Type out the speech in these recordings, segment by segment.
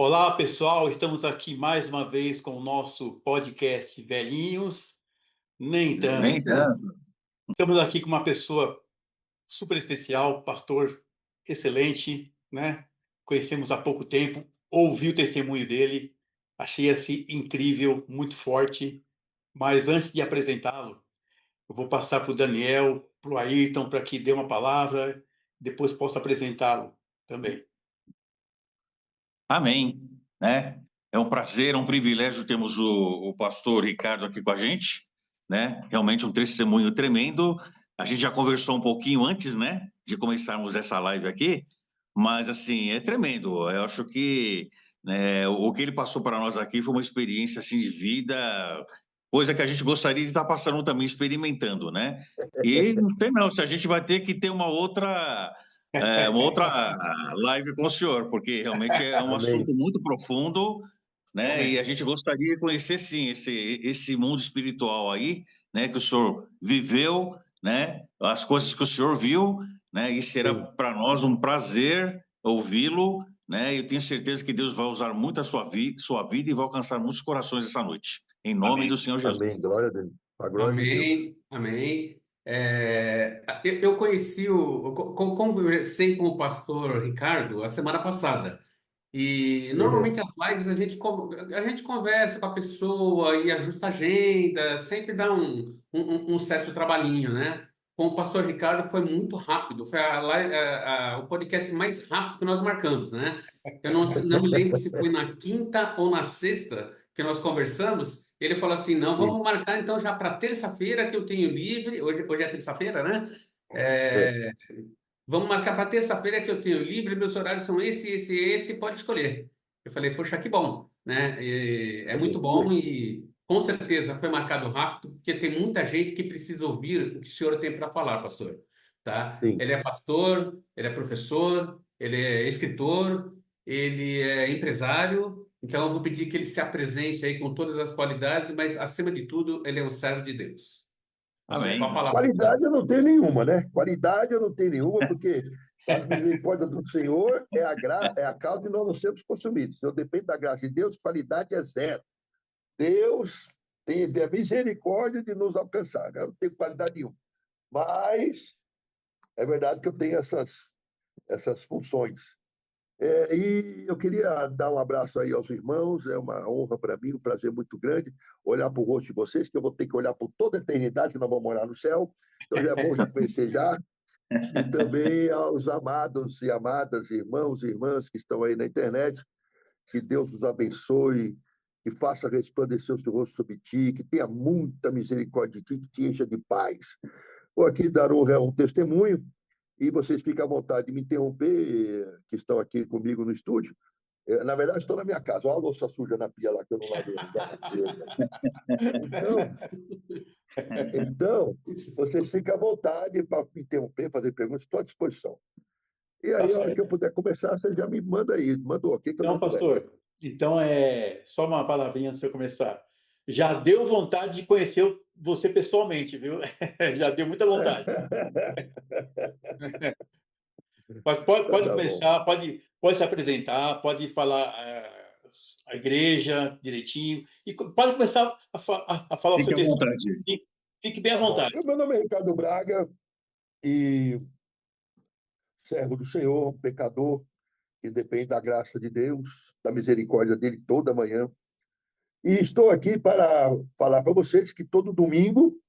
Olá, pessoal. Estamos aqui mais uma vez com o nosso podcast Velhinhos, nem tanto. Nem tanto. Estamos aqui com uma pessoa super especial, pastor excelente, né? Conhecemos há pouco tempo, ouvi o testemunho dele, achei assim incrível, muito forte. Mas antes de apresentá-lo, eu vou passar para o Daniel, para o Ayrton, para que dê uma palavra, depois posso apresentá-lo também. Amém, né? É um prazer, é um privilégio termos o pastor Ricardo aqui com a gente, né? Realmente um testemunho tremendo. A gente já conversou um pouquinho antes, né, de começarmos essa live aqui, mas assim, é tremendo. Eu acho que, né, o que ele passou para nós aqui foi uma experiência assim de vida, coisa que a gente gostaria de estar passando também, experimentando, né? E não tem não, se a gente vai ter que ter uma outra live com o senhor, porque realmente é um Amém. assunto muito profundo, né? Amém. E a gente gostaria de conhecer, sim, esse mundo espiritual aí, né? Que o senhor viveu, né? As coisas que o senhor viu, né? E será Sim. para nós um prazer ouvi-lo, né? Eu tenho certeza que Deus vai usar muito a sua vida e vai alcançar muitos corações essa noite. Em nome Amém. do Senhor Jesus. Amém. Glória a Deus. A glória de Deus. Amém, amém. Eu conheci conversei com o pastor Ricardo a semana passada. E Uhum. normalmente as lives a gente conversa com a pessoa e ajusta a agenda, sempre dá um certo trabalhinho, né? Com o pastor Ricardo foi muito rápido, foi o podcast mais rápido que nós marcamos, né? Eu não me lembro se foi na quinta ou na sexta que nós conversamos. Ele falou assim: não, Sim. vamos marcar então já para terça-feira que eu tenho livre. Hoje é terça-feira, né? É. É, Vamos marcar para terça-feira que eu tenho livre, meus horários são esse, pode escolher. Eu falei, poxa, que bom, né? É É muito desse bom jeito. e com certeza foi marcado rápido, porque tem muita gente que precisa ouvir o que o senhor tem para falar, pastor, tá? Sim. Ele é pastor, ele é professor, ele é escritor, ele é empresário, então eu vou pedir que ele se apresente aí com todas as qualidades, mas acima de tudo, ele é um servo de Deus. Pastor, com a Amém. palavra. Qualidade eu não tenho nenhuma, né? Qualidade eu não tenho nenhuma, porque as misericórdias do Senhor é a causa de nós não sermos consumidos. Eu dependo da graça de Deus, qualidade é zero. Deus tem a misericórdia de nos alcançar, né? Eu não tenho qualidade nenhuma. Mas é verdade que eu tenho essas funções. E eu queria dar um abraço aí aos irmãos, é uma honra para mim, um prazer muito grande olhar para o rosto de vocês, que eu vou ter que olhar por toda a eternidade, que nós vamos morar no céu, então já é bom já conhecer já, e também aos amados e amadas irmãos e irmãs que estão aí na internet, que Deus os abençoe, que faça resplandecer o seu rosto sobre ti, que tenha muita misericórdia de ti, que te encha de paz. Vou aqui dar um testemunho, e vocês ficam à vontade de me interromper, que estão aqui comigo no estúdio. Na verdade, estou na minha casa. Olha a louça suja na pia lá, que eu não lavei ainda. Então, vocês ficam à vontade para me interromper, fazer perguntas, estou à disposição. E Tá aí, a hora que eu certo. puder começar, você já me manda aí, manda o ok que eu Então, dou play. pastor, então é só uma palavrinha antes de eu começar. Já deu vontade de conhecer você pessoalmente, viu? Já deu muita vontade. Mas Então, pode tá bom. começar, pode se apresentar, pode falar a igreja direitinho, e pode começar a falar o Fique seu à testemunho. vontade. Fique bem à Tá bom. vontade. Meu nome é Ricardo Braga e servo do Senhor, pecador, que depende da graça de Deus, da misericórdia dele toda manhã. E estou aqui para falar para vocês que todo domingo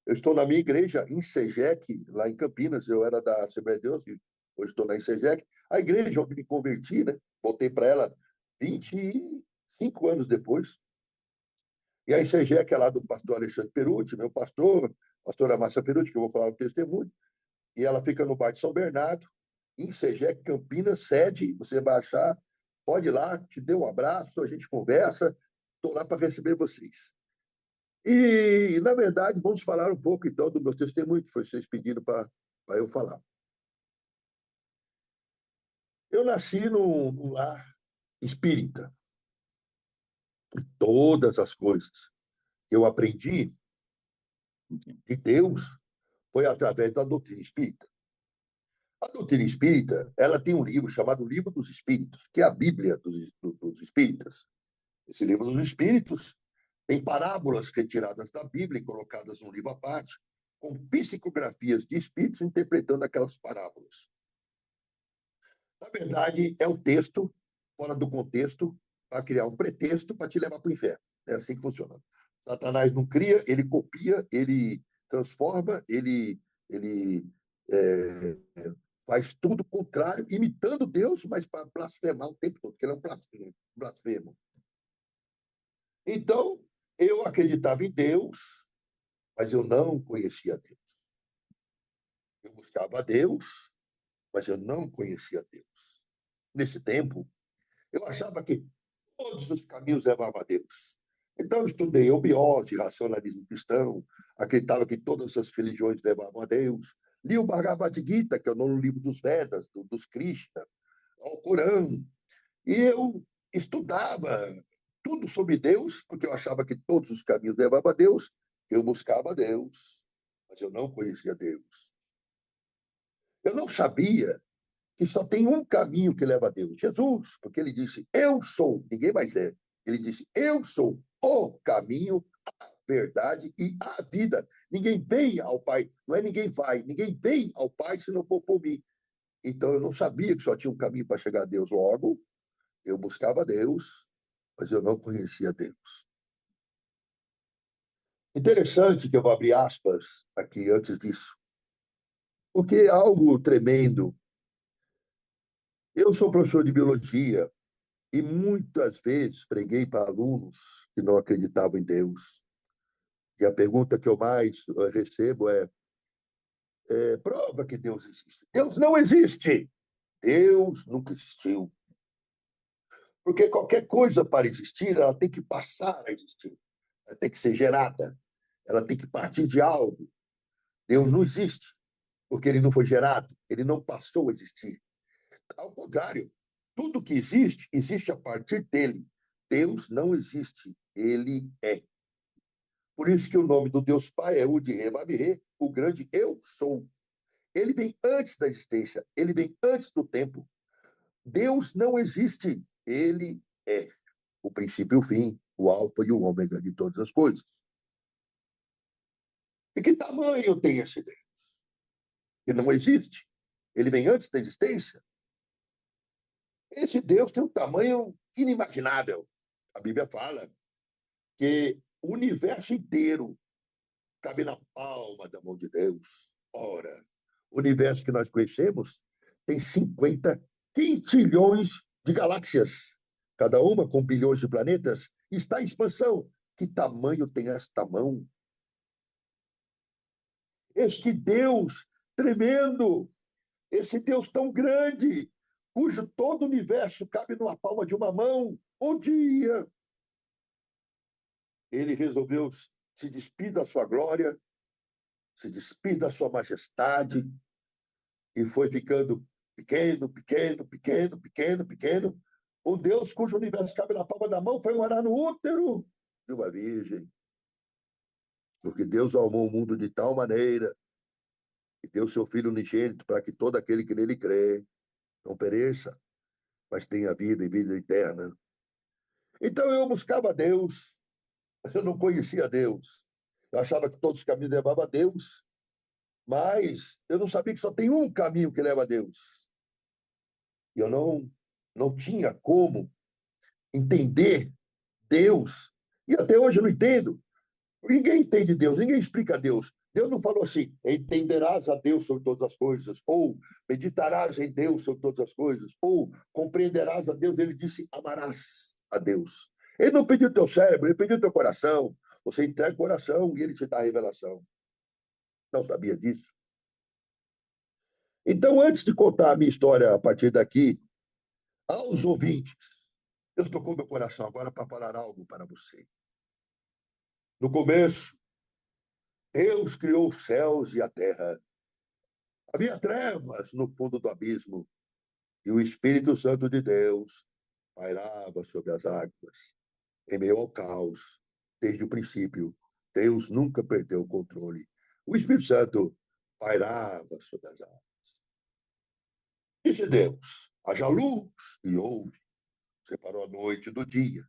eu estou na minha igreja, em Segec, lá em Campinas. Eu era da Assembleia de Deus e hoje estou na Segec. A igreja onde me converti, né? Voltei para ela 25 anos depois. E a Segec é lá do pastor Alexandre Perucci, meu pastor, pastora Márcia Perucci, que eu vou falar no testemunho. E ela fica no bairro de São Bernardo, em Segec, Campinas, sede. Você vai achar, pode ir lá, te dê um abraço, a gente conversa. Estou lá para receber vocês. E, na verdade, vamos falar um pouco, então, do meu testemunho, que foi vocês pedindo para eu falar. Eu nasci num lar espírita. E todas as coisas que eu aprendi de Deus foi através da doutrina espírita. A doutrina espírita, ela tem um livro chamado Livro dos Espíritos, que é a Bíblia dos Espíritas. Esse livro dos Espíritos tem parábolas retiradas da Bíblia e colocadas num livro à parte, com psicografias de espíritos interpretando aquelas parábolas. Na verdade, é o texto fora do contexto para criar um pretexto para te levar para o inferno. É assim que funciona. Satanás não cria, ele copia, ele transforma, ele faz tudo contrário, imitando Deus, mas para blasfemar o tempo todo, porque ele é um blasfemo. Então, eu acreditava em Deus, mas eu não conhecia Deus. Eu buscava a Deus, mas eu não conhecia Deus. Nesse tempo, eu achava que todos os caminhos levavam a Deus. Então, eu estudei eubiose, racionalismo cristão, acreditava que todas as religiões levavam a Deus. Li o Bhagavad Gita, que é o nono livro dos Vedas, dos Krishna, ao Corão. E eu estudava tudo sobre Deus, porque eu achava que todos os caminhos levavam a Deus. Eu buscava Deus, mas eu não conhecia Deus. Eu não sabia que só tem um caminho que leva a Deus, Jesus, porque ele disse, eu sou, ninguém mais é. Ele disse, eu sou o caminho, a verdade e a vida. Ninguém vem ao Pai, não é ninguém vai, ninguém vem ao Pai se não for por mim. Então eu não sabia que só tinha um caminho para chegar a Deus. Logo, eu buscava Deus, mas eu não conhecia Deus. Interessante que eu vou abrir aspas aqui antes disso, porque é algo tremendo. Eu sou professor de biologia e muitas vezes preguei para alunos que não acreditavam em Deus. E a pergunta que eu mais recebo é prova que Deus existe. Deus não existe. Deus nunca existiu. Porque qualquer coisa para existir, ela tem que passar a existir. Ela tem que ser gerada. Ela tem que partir de algo. Deus não existe, porque ele não foi gerado. Ele não passou a existir. Ao contrário, tudo que existe, existe a partir dele. Deus não existe, ele é. Por isso que o nome do Deus Pai é Udirê, o grande eu sou. Ele vem antes da existência, ele vem antes do tempo. Deus não existe, ele é o princípio e o fim, o alfa e o ômega de todas as coisas. E que tamanho tem esse Deus? Ele não existe, ele vem antes da existência. Esse Deus tem um tamanho inimaginável. A Bíblia fala que o universo inteiro cabe na palma da mão de Deus. Ora, o universo que nós conhecemos tem 50 quintilhões de galáxias, cada uma com bilhões de planetas, e está em expansão. Que tamanho tem esta mão? Este Deus tremendo, esse Deus tão grande, cujo todo o universo cabe numa palma de uma mão, um dia ele resolveu se despir da sua glória, se despir da sua majestade, e foi ficando pequeno, pequeno, pequeno, pequeno, pequeno. Um Deus cujo universo cabe na palma da mão foi morar no útero de uma virgem. Porque Deus amou o mundo de tal maneira que deu seu Filho unigênito para que todo aquele que nele crê não pereça, mas tenha vida e vida eterna. Então eu buscava Deus, mas eu não conhecia Deus. Eu achava que todos os caminhos levavam a Deus, mas eu não sabia que só tem um caminho que leva a Deus. E eu não tinha como entender Deus. E até hoje eu não entendo. Ninguém entende Deus, ninguém explica Deus. Deus não falou assim, entenderás a Deus sobre todas as coisas, ou meditarás em Deus sobre todas as coisas, ou compreenderás a Deus. Ele disse, amarás a Deus. Ele não pediu teu cérebro, ele pediu teu coração. Você entrega o coração e ele te dá a revelação. Não sabia disso? Então, antes de contar a minha história a partir daqui, aos ouvintes, Deus tocou meu coração agora para falar algo para você. No começo, Deus criou os céus e a terra. Havia trevas no fundo do abismo e o Espírito Santo de Deus pairava sobre as águas. Em meio ao caos, desde o princípio, Deus nunca perdeu o controle. O Espírito Santo pairava sobre as águas. Disse Deus, haja luz e houve. separou a noite do dia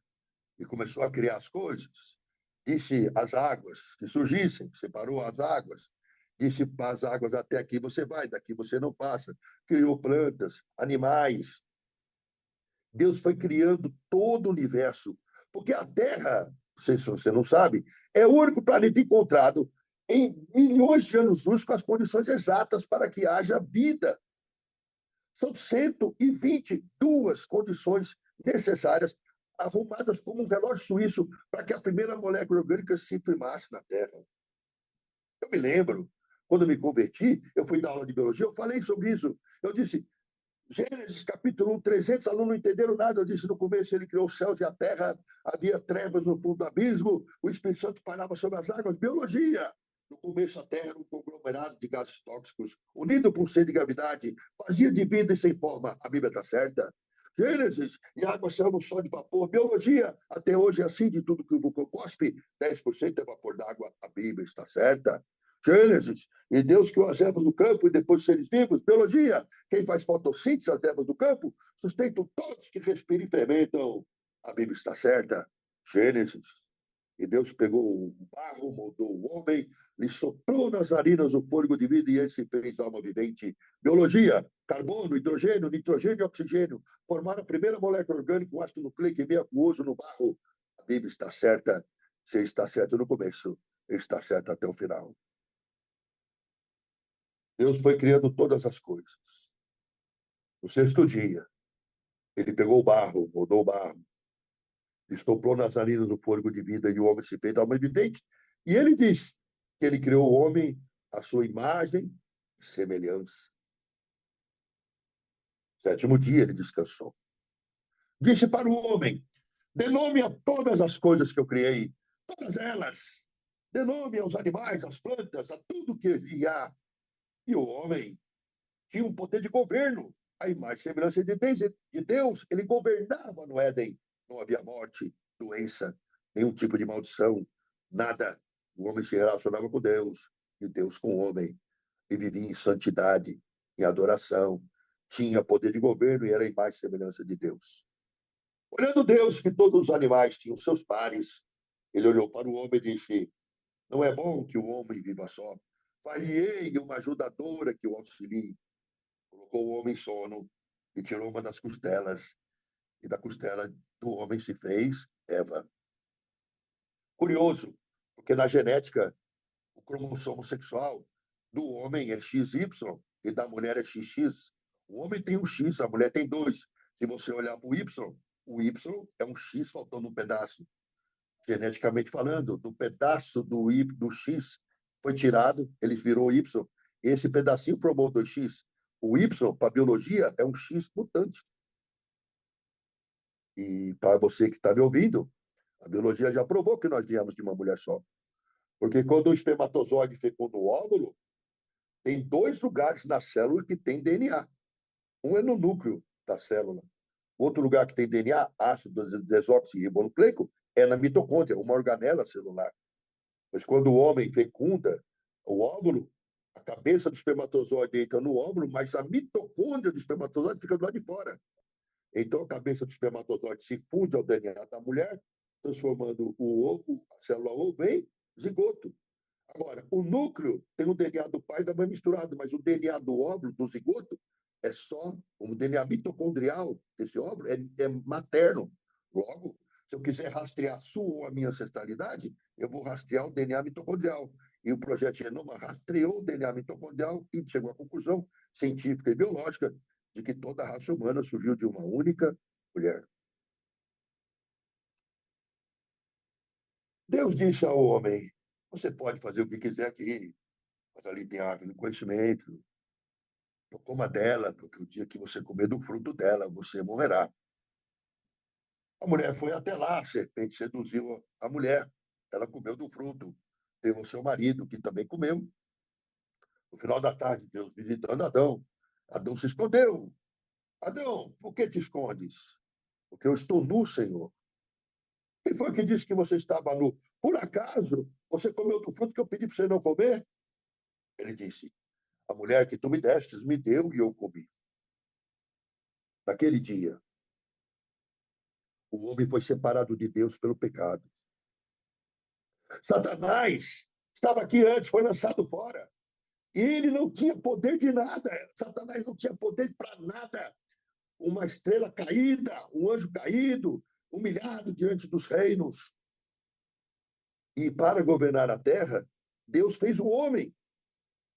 e começou a criar as coisas. Disse às águas que surgissem, separou as águas. Disse para as águas: até aqui você vai, daqui você não passa. Criou plantas, animais. Deus foi criando todo o universo, porque a Terra, se você não sabe, é o único planeta encontrado em milhões de anos-luz com as condições exatas para que haja vida. São 122 condições necessárias, arrumadas como um relógio suíço, para que a primeira molécula orgânica se firmasse na Terra. Eu me lembro, quando eu me converti, eu fui dar aula de biologia, eu falei sobre isso. Eu disse, Gênesis capítulo 1, 300 alunos não entenderam nada. Eu disse, no começo ele criou os céus e a terra, havia trevas no fundo do abismo, o Espírito Santo pairava sobre as águas. Biologia. No começo a terra era um conglomerado de gases tóxicos, unido por um ser de gravidade, vazia de vida e sem forma. A Bíblia está certa. Gênesis, e a água saiu no sol de vapor. Biologia, até hoje é assim, de tudo que o vulcão cospe, 10% é vapor d'água. A Bíblia está certa. Gênesis, e Deus criou as ervas do campo e depois os seres vivos. Biologia, quem faz fotossíntese, as ervas do campo, sustentam todos que respiram e fermentam. A Bíblia está certa. Gênesis. E Deus pegou o barro, moldou o homem, lhe soprou nas narinas o fôlego de vida e ele se fez alma vivente. Biologia, carbono, hidrogênio, nitrogênio e oxigênio formaram a primeira molécula orgânica, um ácido nucleico e meio aquoso no barro. A Bíblia está certa. Se está certo no começo, está certo até o final. Deus foi criando todas as coisas. No sexto dia, ele pegou o barro, moldou o barro, estoprou nas narinas o fôlego de vida e o homem se fez alma vivente. E ele diz que ele criou o homem à sua imagem e semelhança. Sétimo dia, ele descansou. Disse para o homem: dê nome a todas as coisas que eu criei, todas elas. Dê nome aos animais, às plantas, a tudo que há. E o homem tinha um poder de governo. A imagem e semelhança de Deus, ele governava no Éden. Não havia morte, doença, nenhum tipo de maldição, nada. O homem se relacionava com Deus e Deus com o homem. E vivia em santidade, em adoração. Tinha poder de governo e era a imagem e semelhança de Deus. Olhando Deus, que todos os animais tinham seus pares, ele olhou para o homem e disse: não é bom que o homem viva só. Far-lhe-ei uma ajudadora que o auxilie. Colocou o homem em sono e tirou uma das costelas, e da costela do homem se fez Eva. Curioso, porque na genética, o cromossomo sexual do homem é XY e da mulher é XX. O homem tem um X, a mulher tem dois. Se você olhar para o Y é um X faltando um pedaço. Geneticamente falando, do pedaço do X foi tirado, ele virou Y. Esse pedacinho formou 2X. O Y, para a biologia, é um X mutante. E para você que está me ouvindo, a biologia já provou que nós viemos de uma mulher só. Porque quando o espermatozoide fecunda o óvulo, tem 2 lugares na célula que tem DNA. Um é no núcleo da célula. Outro lugar que tem DNA, ácido desoxirribonucleico, é na mitocôndria, uma organela celular. Mas quando o homem fecunda o óvulo, a cabeça do espermatozoide entra no óvulo, mas a mitocôndria do espermatozoide fica do lado de fora. Então, a cabeça do espermatozoide se funde ao DNA da mulher, transformando o ovo, a célula ovo, em zigoto. Agora, o núcleo tem o DNA do pai e da mãe misturado, mas o DNA do óvulo, do zigoto, é só o DNA mitocondrial desse óvulo, é materno. Logo, se eu quiser rastrear a sua ou a minha ancestralidade, eu vou rastrear o DNA mitocondrial. E o projeto Genoma rastreou o DNA mitocondrial e chegou à conclusão científica e biológica de que toda a raça humana surgiu de uma única mulher. Deus disse ao homem: você pode fazer o que quiser aqui, mas ali tem a árvore do conhecimento. Não coma dela, porque o dia que você comer do fruto dela, você morrerá. A mulher foi até lá, a serpente seduziu a mulher. Ela comeu do fruto. Teve o seu marido, que também comeu. No final da tarde, Deus visitando Adão. Adão se escondeu. Adão, por que te escondes? Porque eu estou nu, Senhor. Quem foi que disse que você estava nu? Por acaso, você comeu do fruto que eu pedi para você não comer? Ele disse: a mulher que tu me destes me deu e eu comi. Naquele dia, O homem foi separado de Deus pelo pecado. Satanás estava aqui antes, foi lançado fora. E ele não tinha poder de nada. Satanás não tinha poder para nada. Uma estrela caída, um anjo caído, humilhado diante dos reinos. E para governar a terra, Deus fez o homem.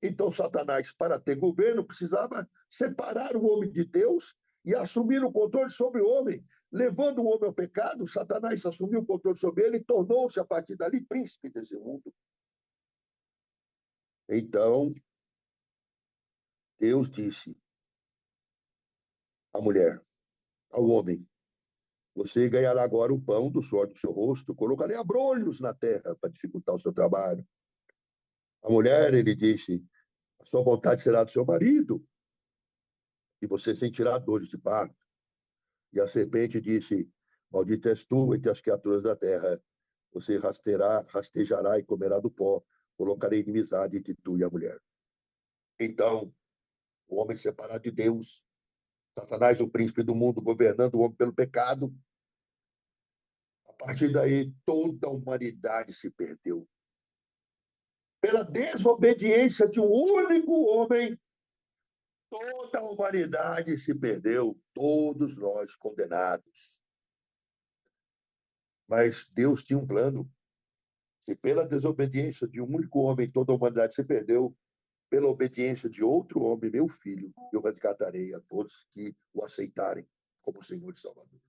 Então, Satanás, para ter governo, precisava separar o homem de Deus e assumir o controle sobre o homem. Levando o homem ao pecado, Satanás assumiu o controle sobre ele e tornou-se, a partir dali, príncipe desse mundo. Então, Deus disse à mulher, ao homem, você ganhará agora o pão do suor do seu rosto, colocarei abrolhos na terra para dificultar o seu trabalho. A mulher, ele disse, a sua vontade será do seu marido, e você sentirá dores de parto. E a serpente disse, maldita és tu entre as criaturas da terra, você rastejará e comerá do pó, colocarei inimizade entre tu e a mulher. Então, o homem separado de Deus, Satanás, o príncipe do mundo, governando o homem pelo pecado, a partir daí, toda a humanidade se perdeu. Pela desobediência de um único homem, toda a humanidade se perdeu, todos nós condenados. Mas Deus tinha um plano. Se pela desobediência de um único homem toda a humanidade se perdeu, pela obediência de outro homem, meu filho, eu resgatarei a todos que o aceitarem como Senhor e Salvador.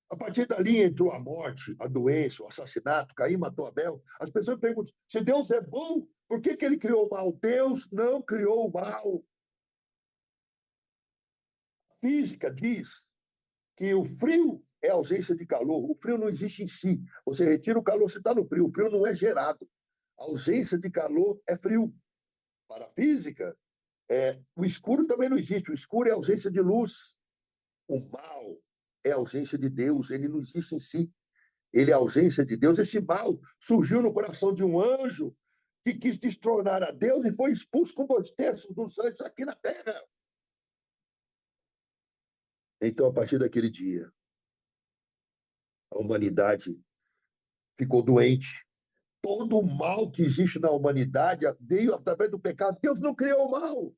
A partir dali entrou a morte, a doença, o assassinato, Caim matou Abel. As pessoas perguntam, se Deus é bom, por que ele criou o mal? Deus não criou o mal. A física diz que o frio é ausência de calor. O frio não existe em si. Você retira o calor, você está no frio. O frio não é gerado. A ausência de calor é frio. Para a física, o escuro também não existe. O escuro é ausência de luz. O mal é ausência de Deus. Ele não existe em si. Ele é a ausência de Deus. Esse mal surgiu no coração de um anjo que quis destronar a Deus e foi expulso com 2/3 dos anjos aqui na terra. Então, a partir daquele dia, a humanidade ficou doente. Todo o mal que existe na humanidade veio através do pecado. Deus não criou o mal.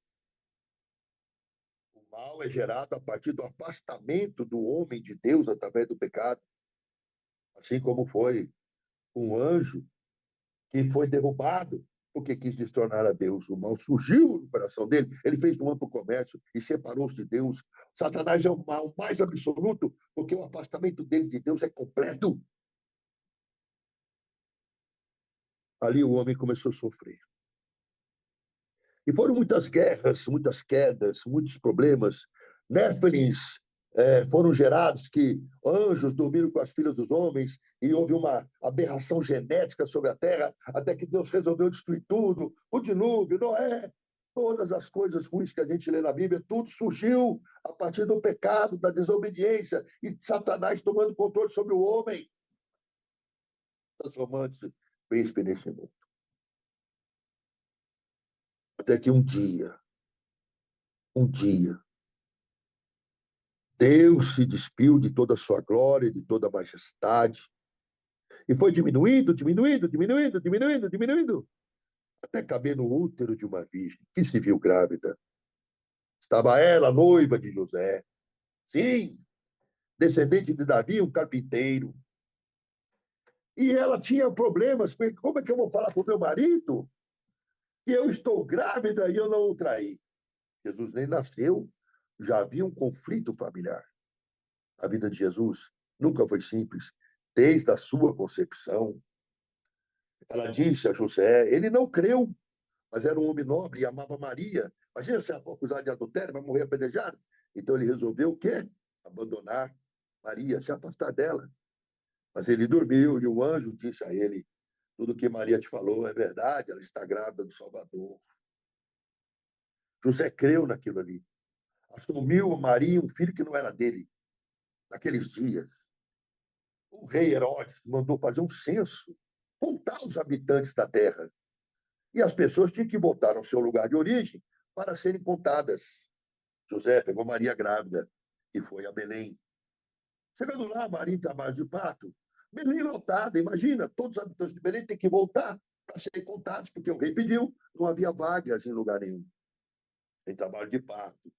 O mal é gerado a partir do afastamento do homem de Deus através do pecado. Assim como foi um anjo que foi derrubado porque quis destronar a Deus. O mal surgiu no coração dele, ele fez um amplo comércio e separou-se de Deus. Satanás é o mal mais absoluto, porque o afastamento dele de Deus é completo. Ali o homem começou a sofrer. E foram muitas guerras, muitas quedas, muitos problemas. Néfilins foram gerados, que anjos dormiram com as filhas dos homens e houve uma aberração genética sobre a terra, até que Deus resolveu destruir tudo. O dilúvio, Noé, todas as coisas ruins que a gente lê na Bíblia, tudo surgiu a partir do pecado, da desobediência e Satanás tomando controle sobre o homem, transformando-se príncipe nesse mundo. Até que um dia, Deus se despiu de toda a sua glória, de toda a majestade, e foi diminuindo, até caber no útero de uma virgem, que se viu grávida. Estava ela, noiva de José. Sim, descendente de Davi, um carpinteiro. E ela tinha problemas. Como é que eu vou falar para o meu marido que eu estou grávida e eu não o traí? Jesus nem nasceu, já havia um conflito familiar. A vida de Jesus nunca foi simples, desde a sua concepção. Ela disse a José, ele não creu, mas era um homem nobre e amava Maria. Imagina se ela for acusada de adultério, vai morrer apedrejado. Então ele resolveu o quê? Abandonar Maria, se afastar dela. Mas ele dormiu e o anjo disse a ele, tudo que Maria te falou é verdade, ela está grávida do Salvador. José creu naquilo ali. Assumiu a Maria um filho que não era dele. Naqueles dias, o rei Herodes mandou fazer um censo, contar os habitantes da terra. E as pessoas tinham que voltar ao seu lugar de origem para serem contadas. José pegou Maria grávida e foi a Belém. Chegando lá, Maria em trabalho de parto, Belém lotada, imagina, todos os habitantes de Belém têm que voltar para serem contados, porque o rei pediu, não havia vagas em lugar nenhum, em trabalho de parto.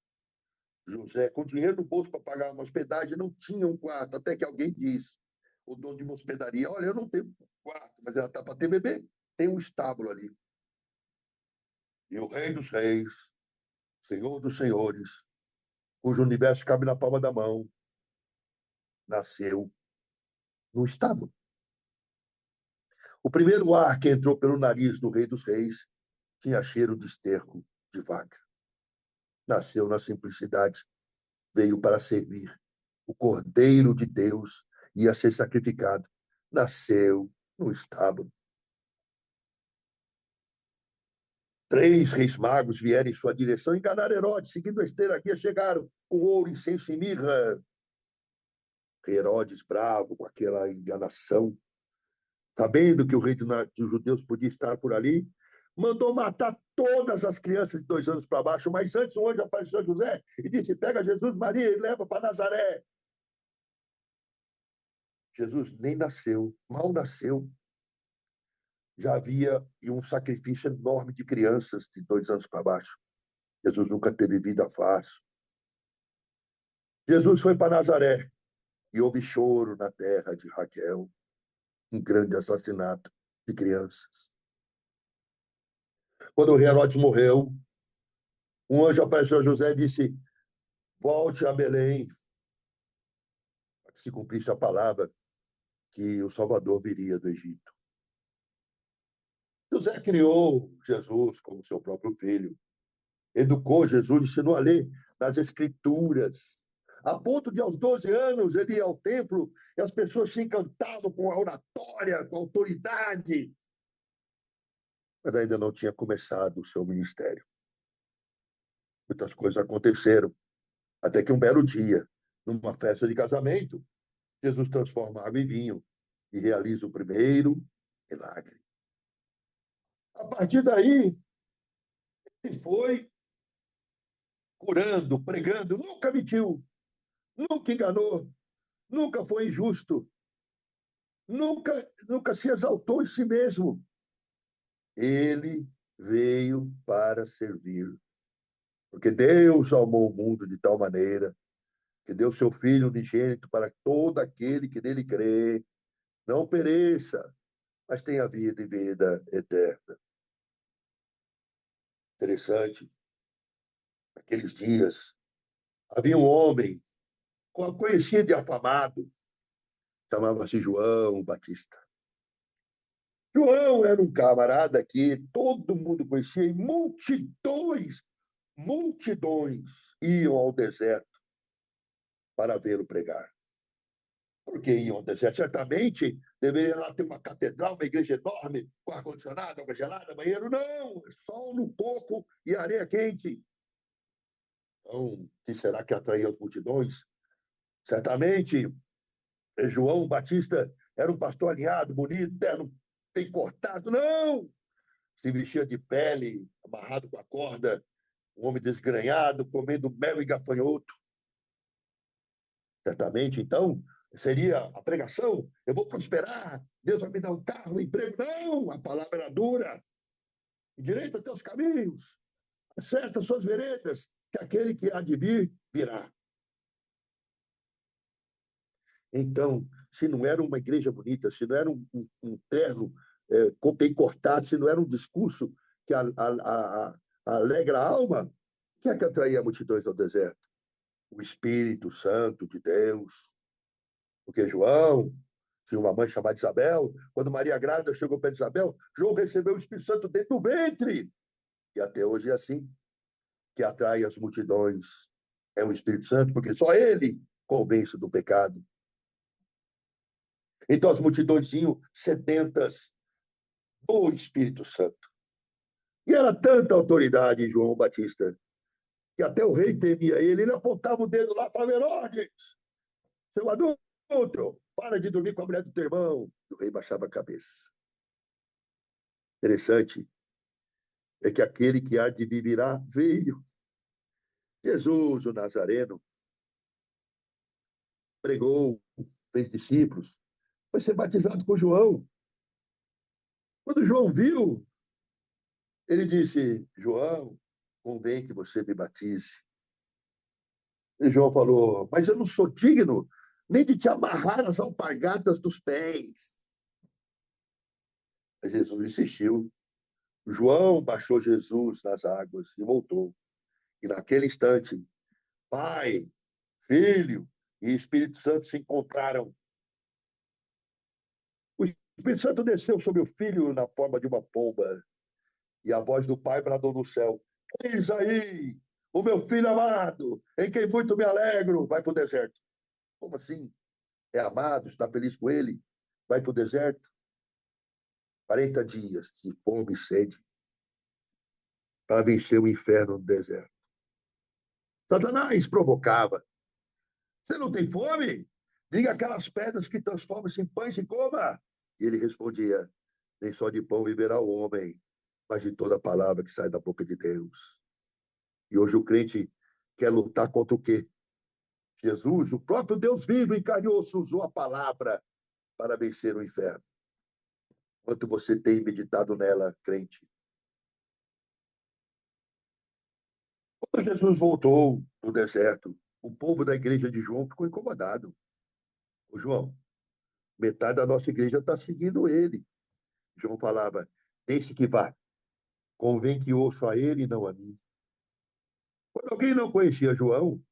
José, com dinheiro no bolso para pagar uma hospedagem, não tinha um quarto, até que alguém disse, o dono de uma hospedaria, olha, eu não tenho quarto, mas ela está para ter bebê, tem um estábulo ali. E o rei dos reis, senhor dos senhores, cujo universo cabe na palma da mão, nasceu no estábulo. O primeiro ar que entrou pelo nariz do rei dos reis tinha cheiro de esterco de vaca. Nasceu na simplicidade, veio para servir. O Cordeiro de Deus ia ser sacrificado. Nasceu no estábulo. 3 reis magos vieram em sua direção, enganaram Herodes, seguindo a esteira guia, chegaram com ouro, incenso e mirra. Herodes, bravo com aquela enganação, sabendo que o rei dos judeus podia estar por ali, mandou matar todas as crianças de 2 anos para baixo, mas antes um anjo apareceu a José e disse, pega Jesus, Maria e leva para Nazaré. Jesus nem nasceu, mal nasceu. Já havia um sacrifício enorme de crianças de 2 anos para baixo. Jesus nunca teve vida fácil. Jesus foi para Nazaré e houve choro na terra de Raquel, um grande assassinato de crianças. Quando o rei Herodes morreu, um anjo apareceu a José e disse, volte a Belém, para que se cumprisse a palavra que o Salvador viria do Egito. José criou Jesus como seu próprio filho, educou Jesus, ensinou a ler nas Escrituras, a ponto de, aos 12 anos, ele ia ao templo e as pessoas se encantavam com a oratória, com a autoridade, mas ainda não tinha começado o seu ministério. Muitas coisas aconteceram, até que um belo dia, numa festa de casamento, Jesus transforma água em vinho e realiza o primeiro milagre. A partir daí, ele foi curando, pregando, nunca mentiu, nunca enganou, nunca foi injusto, nunca se exaltou em si mesmo. Ele veio para servir, porque Deus amou o mundo de tal maneira que deu seu Filho unigênito para todo aquele que nele crê, não pereça, mas tenha vida e vida eterna. Interessante, naqueles dias, havia um homem conhecido e afamado, chamava-se João Batista. João era um camarada que todo mundo conhecia e multidões iam ao deserto para vê-lo pregar. Por que iam ao deserto? Certamente deveria lá ter uma catedral, uma igreja enorme, com ar-condicionado, água gelada, banheiro. Não, sol no coco e areia quente. Então, o que será que atraía as multidões? Certamente, João Batista era um pastor alinhado, bonito, terno bem cortado. Não! Se vestia de pele, amarrado com a corda, um homem desgrenhado, comendo mel e gafanhoto. Certamente, então, seria a pregação, eu vou prosperar, Deus vai me dar um carro, um emprego. Não, a palavra era dura. Endireita teus caminhos, acerta suas veredas, que aquele que há de vir, virá. Então, se não era uma igreja bonita, se não era um terno bem cortado, se não era um discurso que alegra a alma, o que é que atraía multidões ao deserto? O Espírito Santo de Deus. Porque João tinha uma mãe chamada Isabel. Quando Maria grávida chegou perto de Isabel, João recebeu o Espírito Santo dentro do ventre. E até hoje é assim, que atrai as multidões. É o Espírito Santo, porque só ele convence do pecado. Então as multidões iam sedentas do Espírito Santo. E era tanta autoridade em João Batista, que até o rei temia ele. Ele apontava o dedo lá e falava, Herodes, seu adulto, para de dormir com a mulher do teu irmão. O rei baixava a cabeça. Interessante é que aquele que há de vir virá veio. Jesus, o Nazareno, pregou, fez discípulos, foi ser batizado por João. Quando João viu, ele disse: João, convém que você me batize. E João falou: mas eu não sou digno nem de te amarrar as alpargatas dos pés. Mas Jesus insistiu. João baixou Jesus nas águas e voltou. E naquele instante, Pai, Filho e Espírito Santo se encontraram. O Espírito Santo desceu sobre o Filho na forma de uma pomba. E a voz do Pai bradou no céu: eis aí, o meu filho amado, em quem muito me alegro. Vai para o deserto. Como assim? É amado, está feliz com ele? Vai para o deserto? 40 dias de fome e sede para vencer o inferno no deserto. Satanás provocava: você não tem fome? Diga aquelas pedras que transformam-se em pães e coma. E ele respondia: nem só de pão viverá o homem, mas de toda palavra que sai da boca de Deus. E hoje o crente quer lutar contra o quê? Jesus, o próprio Deus vivo, encarnou-se, usou a palavra para vencer o inferno. Quanto você tem meditado nela, crente? Quando Jesus voltou do deserto, o povo da igreja de João ficou incomodado. Ô, João, metade da nossa igreja está seguindo ele. João falava: deixe que vá, convém que ouço a ele e não a mim. Quando alguém não conhecia João,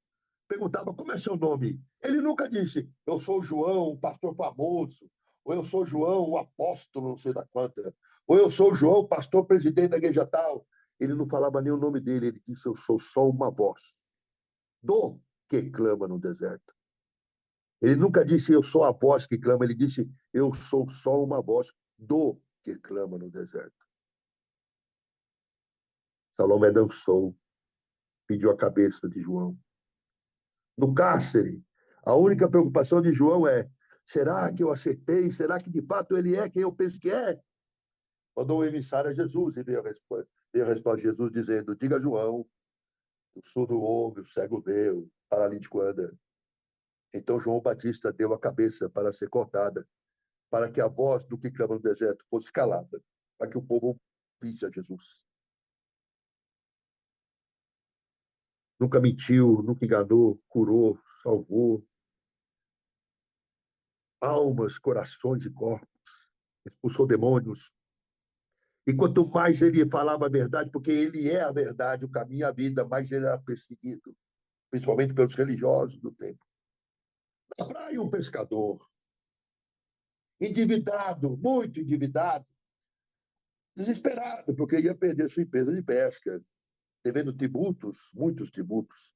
perguntava: como é seu nome? Ele nunca disse: eu sou João, um pastor famoso, ou eu sou João, o apóstolo, não sei da quanta, ou eu sou João, pastor presidente da igreja tal. Ele não falava nem o nome dele, ele disse: eu sou só uma voz do que clama no deserto. Ele nunca disse: eu sou a voz que clama, ele disse: eu sou só uma voz do que clama no deserto. Salomé dançou, pediu a cabeça de João. No cárcere, a única preocupação de João é: será que eu acertei? Será que de fato ele é quem eu penso que é? Mandou o emissário a Jesus e veio a resposta de Jesus dizendo: diga a João, o surdo ouve, o cego vê, o paralítico anda. Então João Batista deu a cabeça para ser cortada, para que a voz do que clama no deserto fosse calada, para que o povo ouvisse a Jesus. Nunca mentiu, nunca enganou, curou, salvou almas, corações e corpos, expulsou demônios. E quanto mais ele falava a verdade, porque ele é a verdade, o caminho e a vida, mais ele era perseguido, principalmente pelos religiosos do tempo. Na praia, um pescador, endividado, muito endividado, desesperado, porque ia perder sua empresa de pesca, devendo tributos, muitos tributos.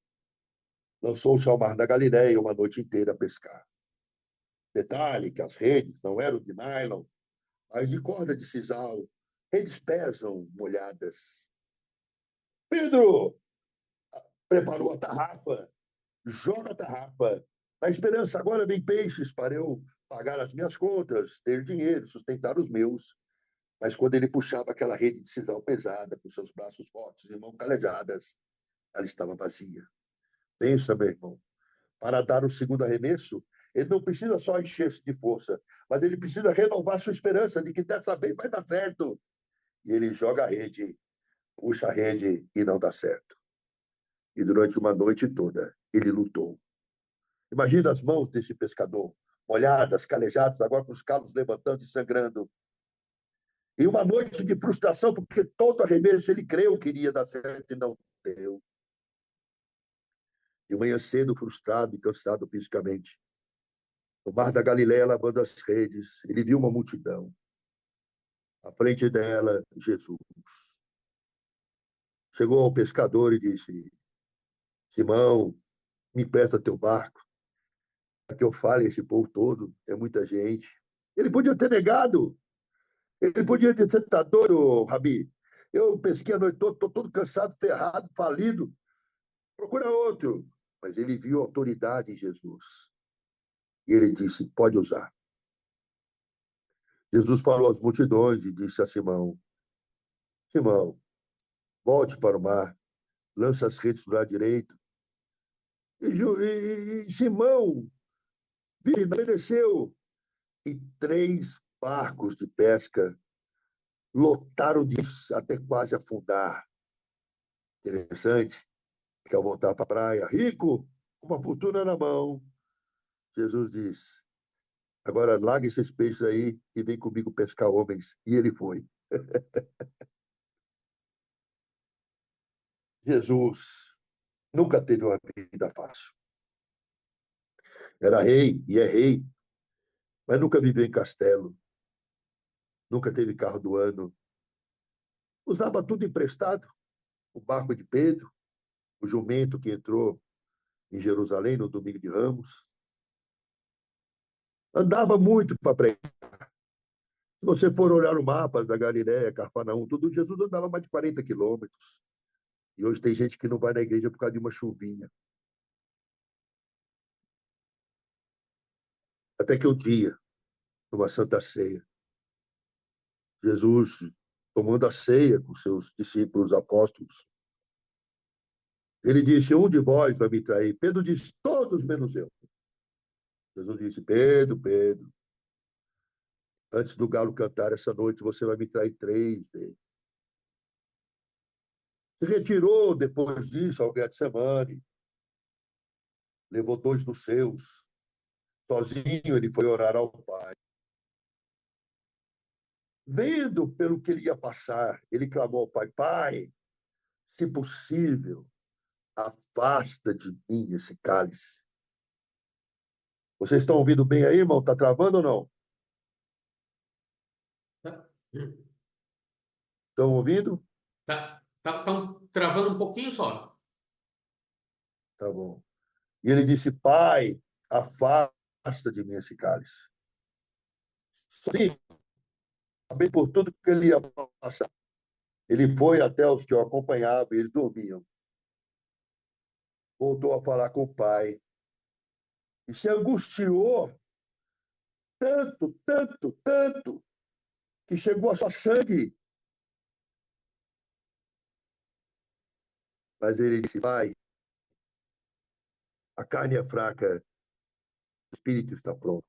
Lançou-se ao mar da Galileia uma noite inteira a pescar. Detalhe que as redes não eram de nylon, mas de corda de sisal. Redes pesam molhadas. Pedro preparou a tarrafa, joga a tarrafa. Na esperança, agora vem peixes para eu pagar as minhas contas, ter dinheiro, sustentar os meus. Mas quando ele puxava aquela rede de sisal pesada, com seus braços fortes e mãos calejadas, ela estava vazia. Pensa, meu irmão, para dar o segundo arremesso, ele não precisa só encher-se de força, mas ele precisa renovar sua esperança de que dessa vez vai dar certo. E ele joga a rede, puxa a rede e não dá certo. E durante uma noite toda, ele lutou. Imagina as mãos desse pescador, molhadas, calejadas, agora com os calos levantando e sangrando. E uma noite de frustração, porque todo arremesso ele creu que iria dar certo e não deu. De manhã cedo, frustrado e cansado fisicamente, no mar da Galileia, lavando as redes, ele viu uma multidão. À frente dela, Jesus. Chegou ao pescador e disse: Simão, me empresta teu barco, para que eu fale a esse povo todo, é muita gente. Ele podia ter negado, ele podia ter dito: tá doido, Rabi? Eu pesquei a noite toda, estou todo cansado, ferrado, falido, procura outro. Mas ele viu autoridade em Jesus. E ele disse: pode usar. Jesus falou às multidões e disse a Simão: Simão, volte para o mar, lança as redes do lado direito. E Simão obedeceu. E 3 barcos de pesca lotaram até quase afundar. Interessante, que ao voltar para a praia, rico, com uma fortuna na mão, Jesus diz: agora larga esses peixes aí e vem comigo pescar homens. E ele foi. Jesus nunca teve uma vida fácil. Era rei e é rei, mas nunca viveu em castelo, nunca teve carro do ano. Usava tudo emprestado, o barco de Pedro, o jumento que entrou em Jerusalém no domingo de Ramos. Andava muito para pregar. Se você for olhar o mapa da Galiléia, Cafarnaum, tudo, Jesus andava mais de 40 quilômetros. E hoje tem gente que não vai na igreja por causa de uma chuvinha. Até que um dia, numa Santa Ceia, Jesus, tomando a ceia com seus discípulos apóstolos, ele disse: um de vós vai me trair. Pedro disse: todos menos eu. Jesus disse: Pedro, Pedro, antes do galo cantar essa noite, você vai me trair 3 vezes. Se retirou depois disso ao Getsemane, levou 2 dos seus. Sozinho ele foi orar ao Pai. Vendo pelo que ele ia passar, ele clamou ao Pai: Pai, se possível, afasta de mim esse cálice. Vocês estão ouvindo bem aí, irmão? Está travando ou não? Estão ouvindo? Estão travando um pouquinho só. Tá bom. E ele disse: Pai, afasta de mim esse cálice. Sim, bem por tudo que ele ia passar. Ele foi até os que o acompanhavam e eles dormiam. Voltou a falar com o pai e se angustiou tanto, tanto, tanto, que chegou a sua sangue. Mas ele disse: Pai, a carne é fraca, o espírito está pronto.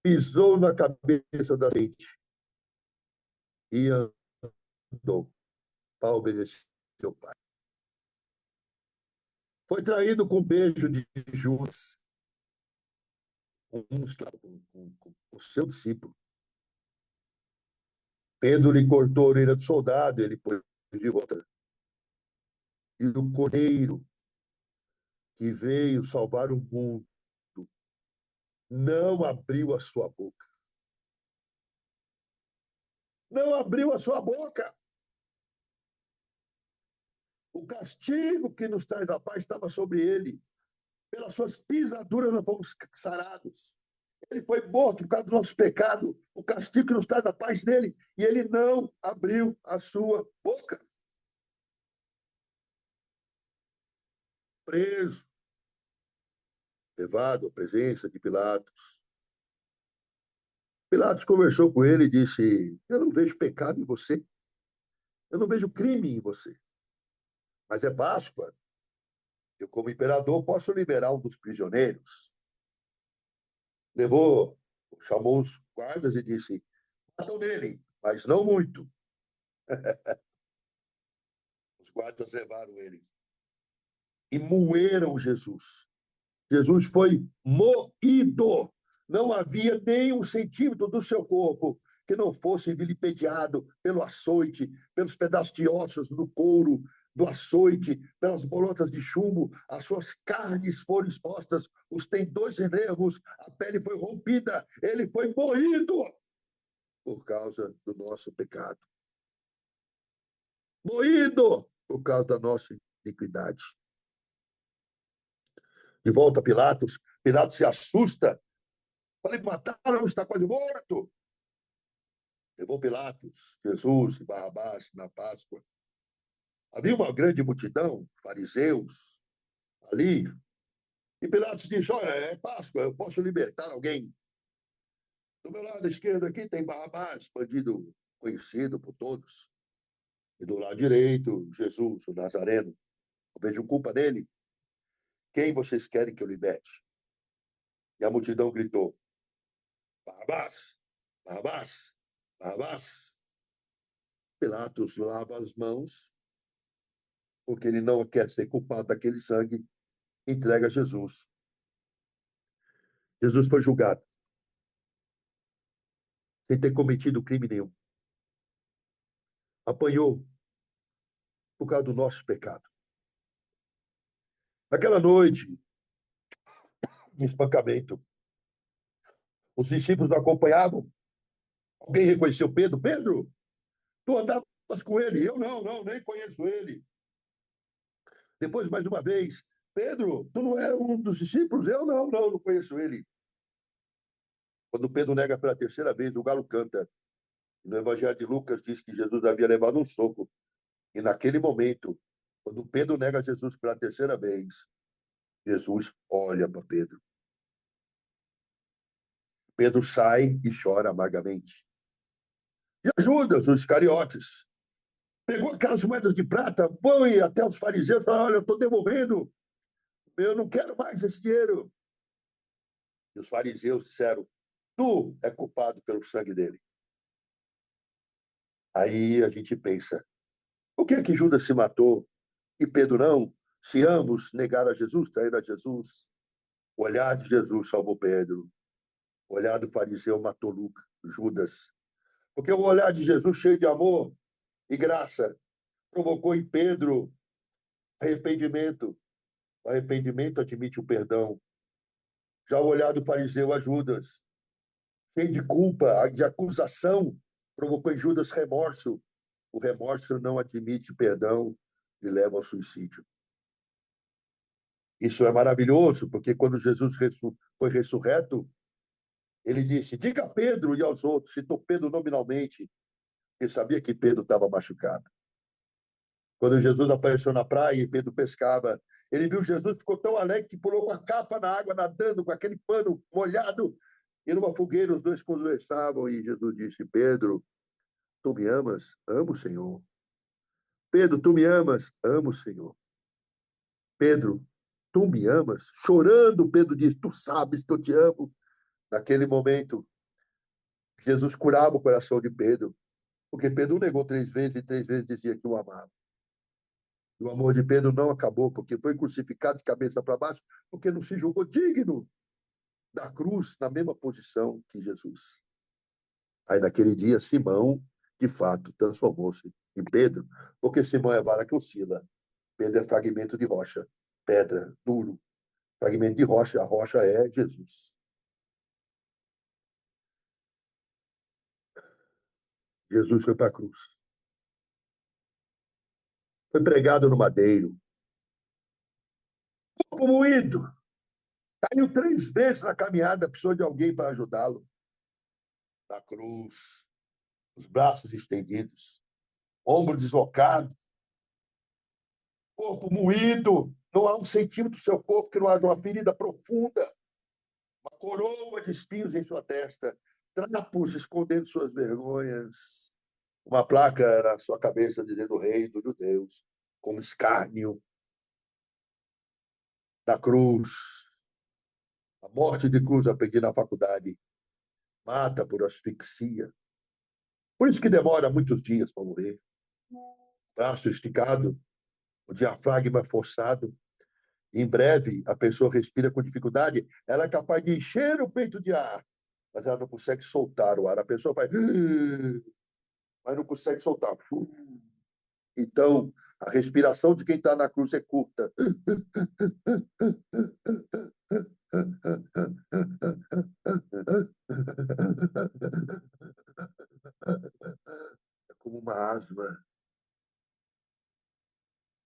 Pisou na cabeça da gente e andou para obedecer seu pai. Foi traído com um beijo de Judas, com o seu discípulo. Pedro lhe cortou a orelha do soldado, ele pôs de volta. E o cordeiro que veio salvar o mundo não abriu a sua boca. Não abriu a sua boca. O castigo que nos traz a paz estava sobre ele. Pelas suas pisaduras nós fomos sarados. Ele foi morto por causa do nosso pecado. O castigo que nos traz a paz nele. E ele não abriu a sua boca. Preso, levado à presença de Pilatos. Pilatos conversou com ele e disse: eu não vejo pecado em você. Eu não vejo crime em você. Mas é Páscoa. Eu, como imperador, posso liberar um dos prisioneiros. Chamou os guardas e disse: matam nele, mas não muito. Os guardas levaram ele e moeram Jesus. Jesus foi moído. Não havia nem 1 centímetro do seu corpo que não fosse vilipendiado pelo açoite, pelos pedaços de ossos do couro, do açoite, pelas bolotas de chumbo. As suas carnes foram expostas, os tendões e nervos, a pele foi rompida. Ele foi moído por causa do nosso pecado. Moído por causa da nossa iniquidade. De volta a Pilatos, Pilatos se assusta. Falei: mataram, está quase morto. Levou Pilatos, Jesus e Barrabás na Páscoa. Havia uma grande multidão, fariseus, ali. E Pilatos disse: olha, é Páscoa, eu posso libertar alguém. Do meu lado esquerdo aqui tem Barrabás, bandido conhecido por todos. E do lado direito, Jesus, o Nazareno. Eu vejo culpa nele. Quem vocês querem que eu liberte? E a multidão gritou: Barrabás, Barrabás, Barrabás. Pilatos lava as mãos, porque ele não quer ser culpado daquele sangue, entrega Jesus. Jesus foi julgado, sem ter cometido crime nenhum. Apanhou por causa do nosso pecado. Naquela noite de espancamento, os discípulos não acompanhavam. Alguém reconheceu Pedro? Pedro, tu andavas com ele? Eu não, nem conheço ele. Depois, mais uma vez, Pedro, tu não é um dos discípulos? Eu não conheço ele. Quando Pedro nega pela terceira vez, o galo canta. No Evangelho de Lucas diz que Jesus havia levado um soco. E naquele momento, quando Pedro nega Jesus pela terceira vez, Jesus olha para Pedro. Pedro sai e chora amargamente. E Judas, os Iscariotes, pegou aquelas moedas de prata, foi até os fariseus e falou: olha, eu estou devolvendo, eu não quero mais esse dinheiro. E os fariseus disseram: tu é culpado pelo sangue dele. Aí a gente pensa: por que Judas se matou e Pedro não? Se ambos negaram a Jesus, traíram a Jesus, o olhar de Jesus salvou Pedro, o olhar do fariseu matou Judas. Porque o olhar de Jesus, cheio de amor e graça, provocou em Pedro arrependimento. O arrependimento admite o perdão. Já o olhar do fariseu a Judas, cheio de culpa, de acusação, provocou em Judas remorso. O remorso não admite perdão e leva ao suicídio. Isso é maravilhoso, porque quando Jesus foi ressurreto, ele disse: diga a Pedro e aos outros, citou Pedro nominalmente, porque sabia que Pedro estava machucado. Quando Jesus apareceu na praia e Pedro pescava, ele viu Jesus, ficou tão alegre que pulou com a capa na água, nadando com aquele pano molhado, e numa fogueira os dois conversavam, e Jesus disse: Pedro, tu me amas? Amo o Senhor. Pedro, tu me amas? Amo o Senhor. Pedro, tu me amas? Chorando, Pedro disse: tu sabes que eu te amo. Naquele momento, Jesus curava o coração de Pedro, porque Pedro negou 3 vezes e 3 vezes dizia que o amava. E o amor de Pedro não acabou, porque foi crucificado de cabeça para baixo, porque não se julgou digno da cruz na mesma posição que Jesus. Aí, naquele dia, Simão, de fato, transformou-se em Pedro, porque Simão é vara que oscila, Pedro é fragmento de rocha, pedra, duro, fragmento de rocha, a rocha é Jesus. Jesus foi para a cruz. Foi pregado no madeiro, corpo moído, caiu 3 vezes na caminhada, precisou de alguém para ajudá-lo. Na cruz, os braços estendidos, ombro deslocado, corpo moído, não há um centímetro do seu corpo que não haja uma ferida profunda, uma coroa de espinhos em sua testa, trapos escondendo suas vergonhas, uma placa na sua cabeça dizendo Rei dos Judeus, como escárnio. Na cruz, a morte de cruz, aprendi na faculdade, mata por asfixia. Por isso que demora muitos dias para morrer. Braço esticado, o diafragma forçado. Em breve, a pessoa respira com dificuldade, ela é capaz de encher o peito de ar, mas ela não consegue soltar o ar. A pessoa faz, mas não consegue soltar. Então, a respiração de quem está na cruz é curta. É como uma asma.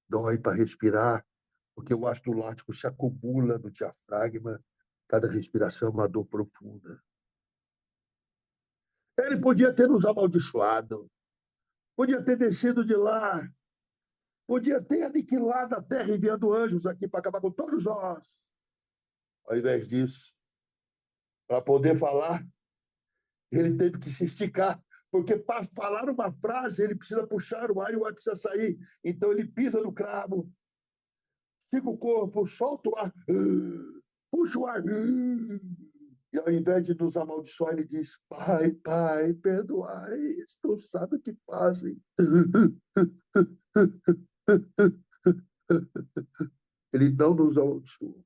Dói para respirar, porque o ácido lático se acumula no diafragma. Cada respiração é uma dor profunda. Ele podia ter nos amaldiçoado, podia ter descido de lá, podia ter aniquilado a terra enviando anjos aqui para acabar com todos nós. Ao invés disso, para poder falar, ele teve que se esticar, porque para falar uma frase ele precisa puxar o ar e o ar precisa sair. Então ele pisa no cravo, estica o corpo, solta o ar, puxa o ar. E ao invés de nos amaldiçoar, ele diz: Pai, Pai, perdoai, eles não sabem o que fazem. Ele não nos amaldiçoou.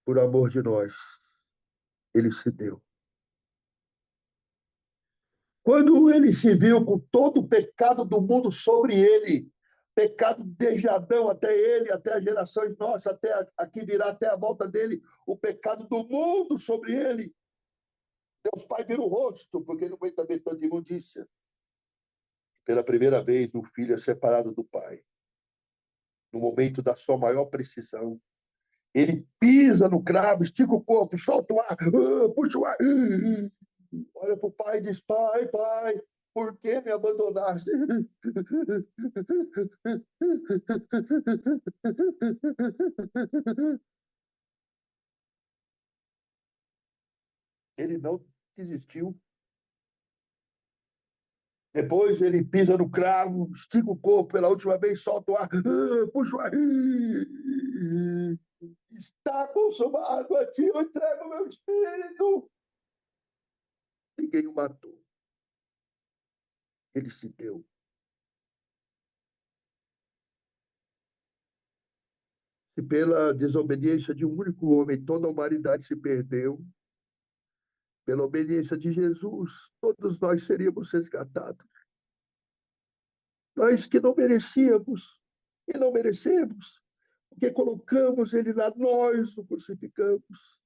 Por amor de nós, ele se deu. Quando ele se viu com todo o pecado do mundo sobre ele, pecado desde Adão até ele, até as gerações nossas, até aqui virá até a volta dele, o pecado do mundo sobre ele. Deus Pai vira o rosto, porque não aguenta ver tanta imundícia. Pela primeira vez, o filho é separado do pai. No momento da sua maior precisão, ele pisa no cravo, estica o corpo, solta o ar, puxa o ar, olha para o pai e diz: Pai, pai, por que me abandonaste? Ele não desistiu. Depois ele pisa no cravo, estica o corpo pela última vez, solta o ar, puxa o ar. Está consumado, a ti eu entrego o meu espírito. Ninguém o matou. Ele se deu. E pela desobediência de um único homem, toda a humanidade se perdeu, pela obediência de Jesus, todos nós seríamos resgatados. Nós que não merecíamos e não merecemos, porque colocamos ele lá, nós o crucificamos.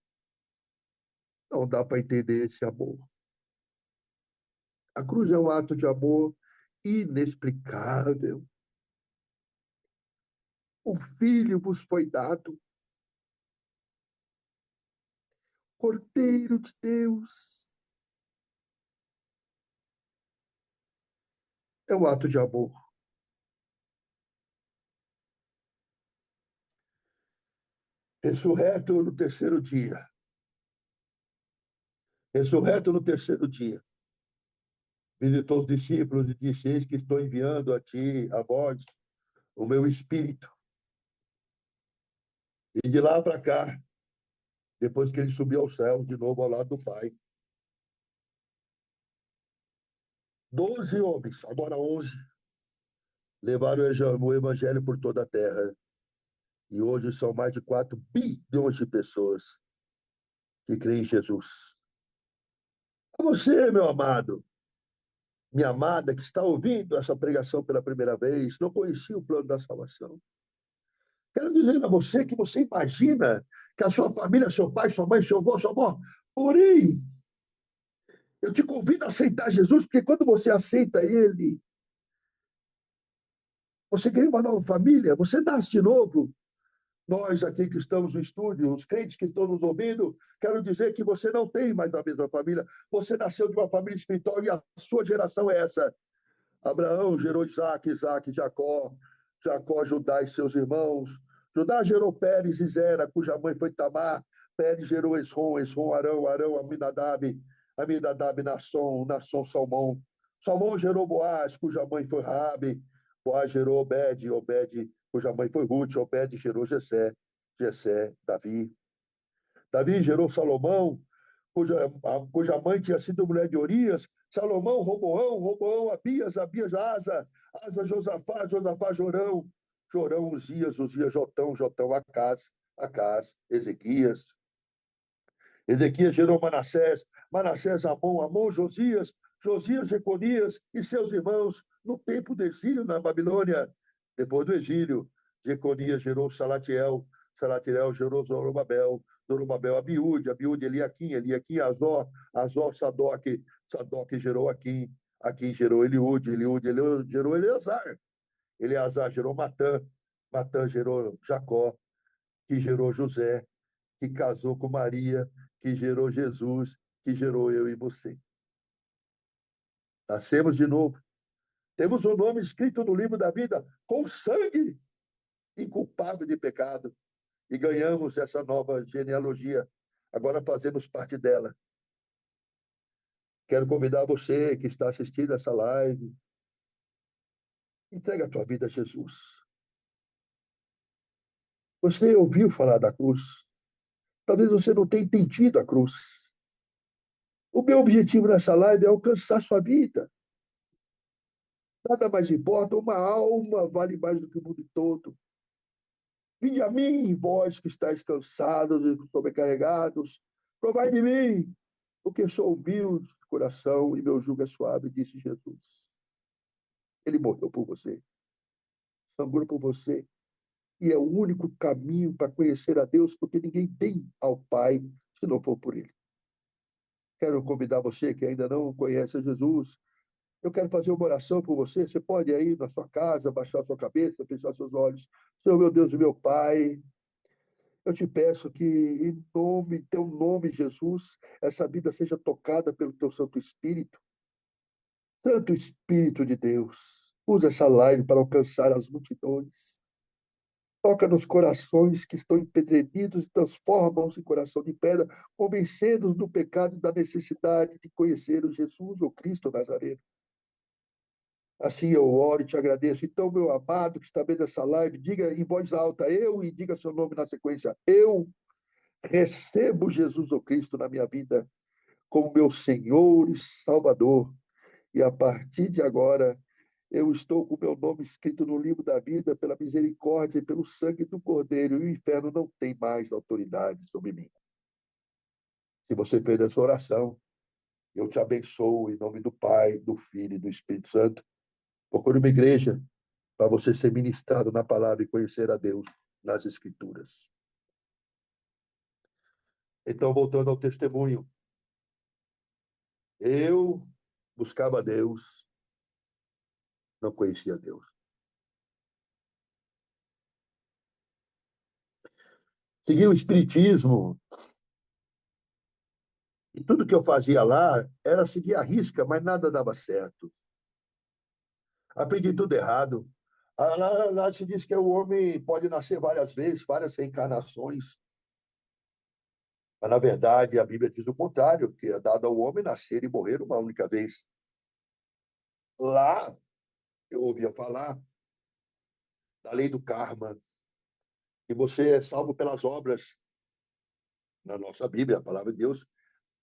Não dá para entender esse amor. A cruz é um ato de amor inexplicável. O Filho vos foi dado, Cordeiro de Deus. É um ato de amor. Ressurreto no terceiro dia. Ressurreto no terceiro dia. Visitou os discípulos e disse: Eis que estou enviando a ti, a vós, o meu Espírito. E de lá para cá, depois que ele subiu ao céu, de novo ao lado do Pai, 12 homens, agora 11, levaram o evangelho por toda a terra. E hoje são mais de 4 bilhões de pessoas que creem em Jesus. A você, meu amado, minha amada, que está ouvindo essa pregação pela primeira vez, não conhecia o plano da salvação. Quero dizer a você que você imagina que a sua família, seu pai, sua mãe, seu avô, sua avó, porém, eu te convido a aceitar Jesus, porque quando você aceita ele, você ganha uma nova família, você nasce de novo. Nós aqui que estamos no estúdio, os crentes que estão nos ouvindo, quero dizer que você não tem mais a mesma família. Você nasceu de uma família espiritual e a sua geração é essa. Abraão gerou Isaac, Isaac, Jacó, Jacó, Judá e seus irmãos. Judá gerou Pérez e Zera, cuja mãe foi Tamar. Pérez gerou Esrom, Esrom, Arão, Arão, Aminadab, Aminadab, Nasson, Nasson, Salmão. Salmão gerou Boaz, cuja mãe foi Raabe. Boaz gerou Obed, Obed, cuja mãe foi Ruth. Obed gerou Jessé, Jessé, Davi. Davi gerou Salomão, cuja mãe tinha sido mulher de Urias. Salomão, Roboão, Roboão, Abias, Abias, Asa, Asa, Josafá, Josafá, Jorão, Jorão, Uzias, Uzias, Jotão, Jotão, Acás, Acás, Ezequias. Ezequias gerou Manassés, Manassés, Amon, Amon, Josias, Josias, Jeconias e seus irmãos no tempo do exílio na Babilônia. Depois do exílio, Jeconias gerou Salatiel, Salatiel gerou Zorobabel, Zorobabel, Abiúde, Abiúde, Eliaquim, Eliaquim, Azor, Azor, Sadoc, Sadoc gerou Aquim, Aquim gerou Eliúde, Eliúde gerou Eleazar, Eleazar gerou Matã, Matã gerou Jacó, que gerou José, que casou com Maria, que gerou Jesus, que gerou eu e você. Nascemos de novo. Temos o nome escrito no livro da vida com sangue, inculpável de pecado. E ganhamos essa nova genealogia. Agora fazemos parte dela. Quero convidar você que está assistindo essa live. Entrega a tua vida a Jesus. Você ouviu falar da cruz. Talvez você não tenha entendido a cruz. O meu objetivo nessa live é alcançar sua vida. Nada mais importa, uma alma vale mais do que o mundo todo. Vinde a mim, vós que estáis cansados e sobrecarregados, provai de mim, porque sou humilde de coração e meu jugo é suave, disse Jesus. Ele morreu por você, sangrou por você, e é o único caminho para conhecer a Deus, porque ninguém vem ao Pai se não for por Ele. Quero convidar você que ainda não conhece a Jesus. Eu quero fazer uma oração por você. Você pode aí na sua casa, baixar sua cabeça, fechar seus olhos. Senhor, meu Deus e meu Pai, eu te peço que, em nome, teu nome, Jesus, essa vida seja tocada pelo teu Santo Espírito. Santo Espírito de Deus, usa essa live para alcançar as multidões. Toca nos corações que estão empedernidos e transforma-os em coração de pedra, convencendo-os do pecado e da necessidade de conhecer o Jesus, o Cristo Nazareno. Assim eu oro e te agradeço. Então, meu amado que está vendo essa live, diga em voz alta, eu, e diga seu nome na sequência. Eu recebo Jesus o Cristo na minha vida como meu Senhor e Salvador. E a partir de agora, eu estou com meu nome escrito no livro da vida pela misericórdia e pelo sangue do Cordeiro, e o inferno não tem mais autoridade sobre mim. Se você fez essa oração, eu te abençoo em nome do Pai, do Filho e do Espírito Santo. Procure uma igreja para você ser ministrado na palavra e conhecer a Deus nas Escrituras. Então, voltando ao testemunho, eu buscava Deus, não conhecia Deus. Segui o Espiritismo, e tudo que eu fazia lá era seguir a risca, mas nada dava certo. Aprendi tudo errado. Lá se diz que o homem pode nascer várias vezes, várias reencarnações. Mas, na verdade, a Bíblia diz o contrário, que é dado ao homem nascer e morrer uma única vez. Lá, eu ouvia falar da lei do karma, que você é salvo pelas obras. Na nossa Bíblia, a palavra de Deus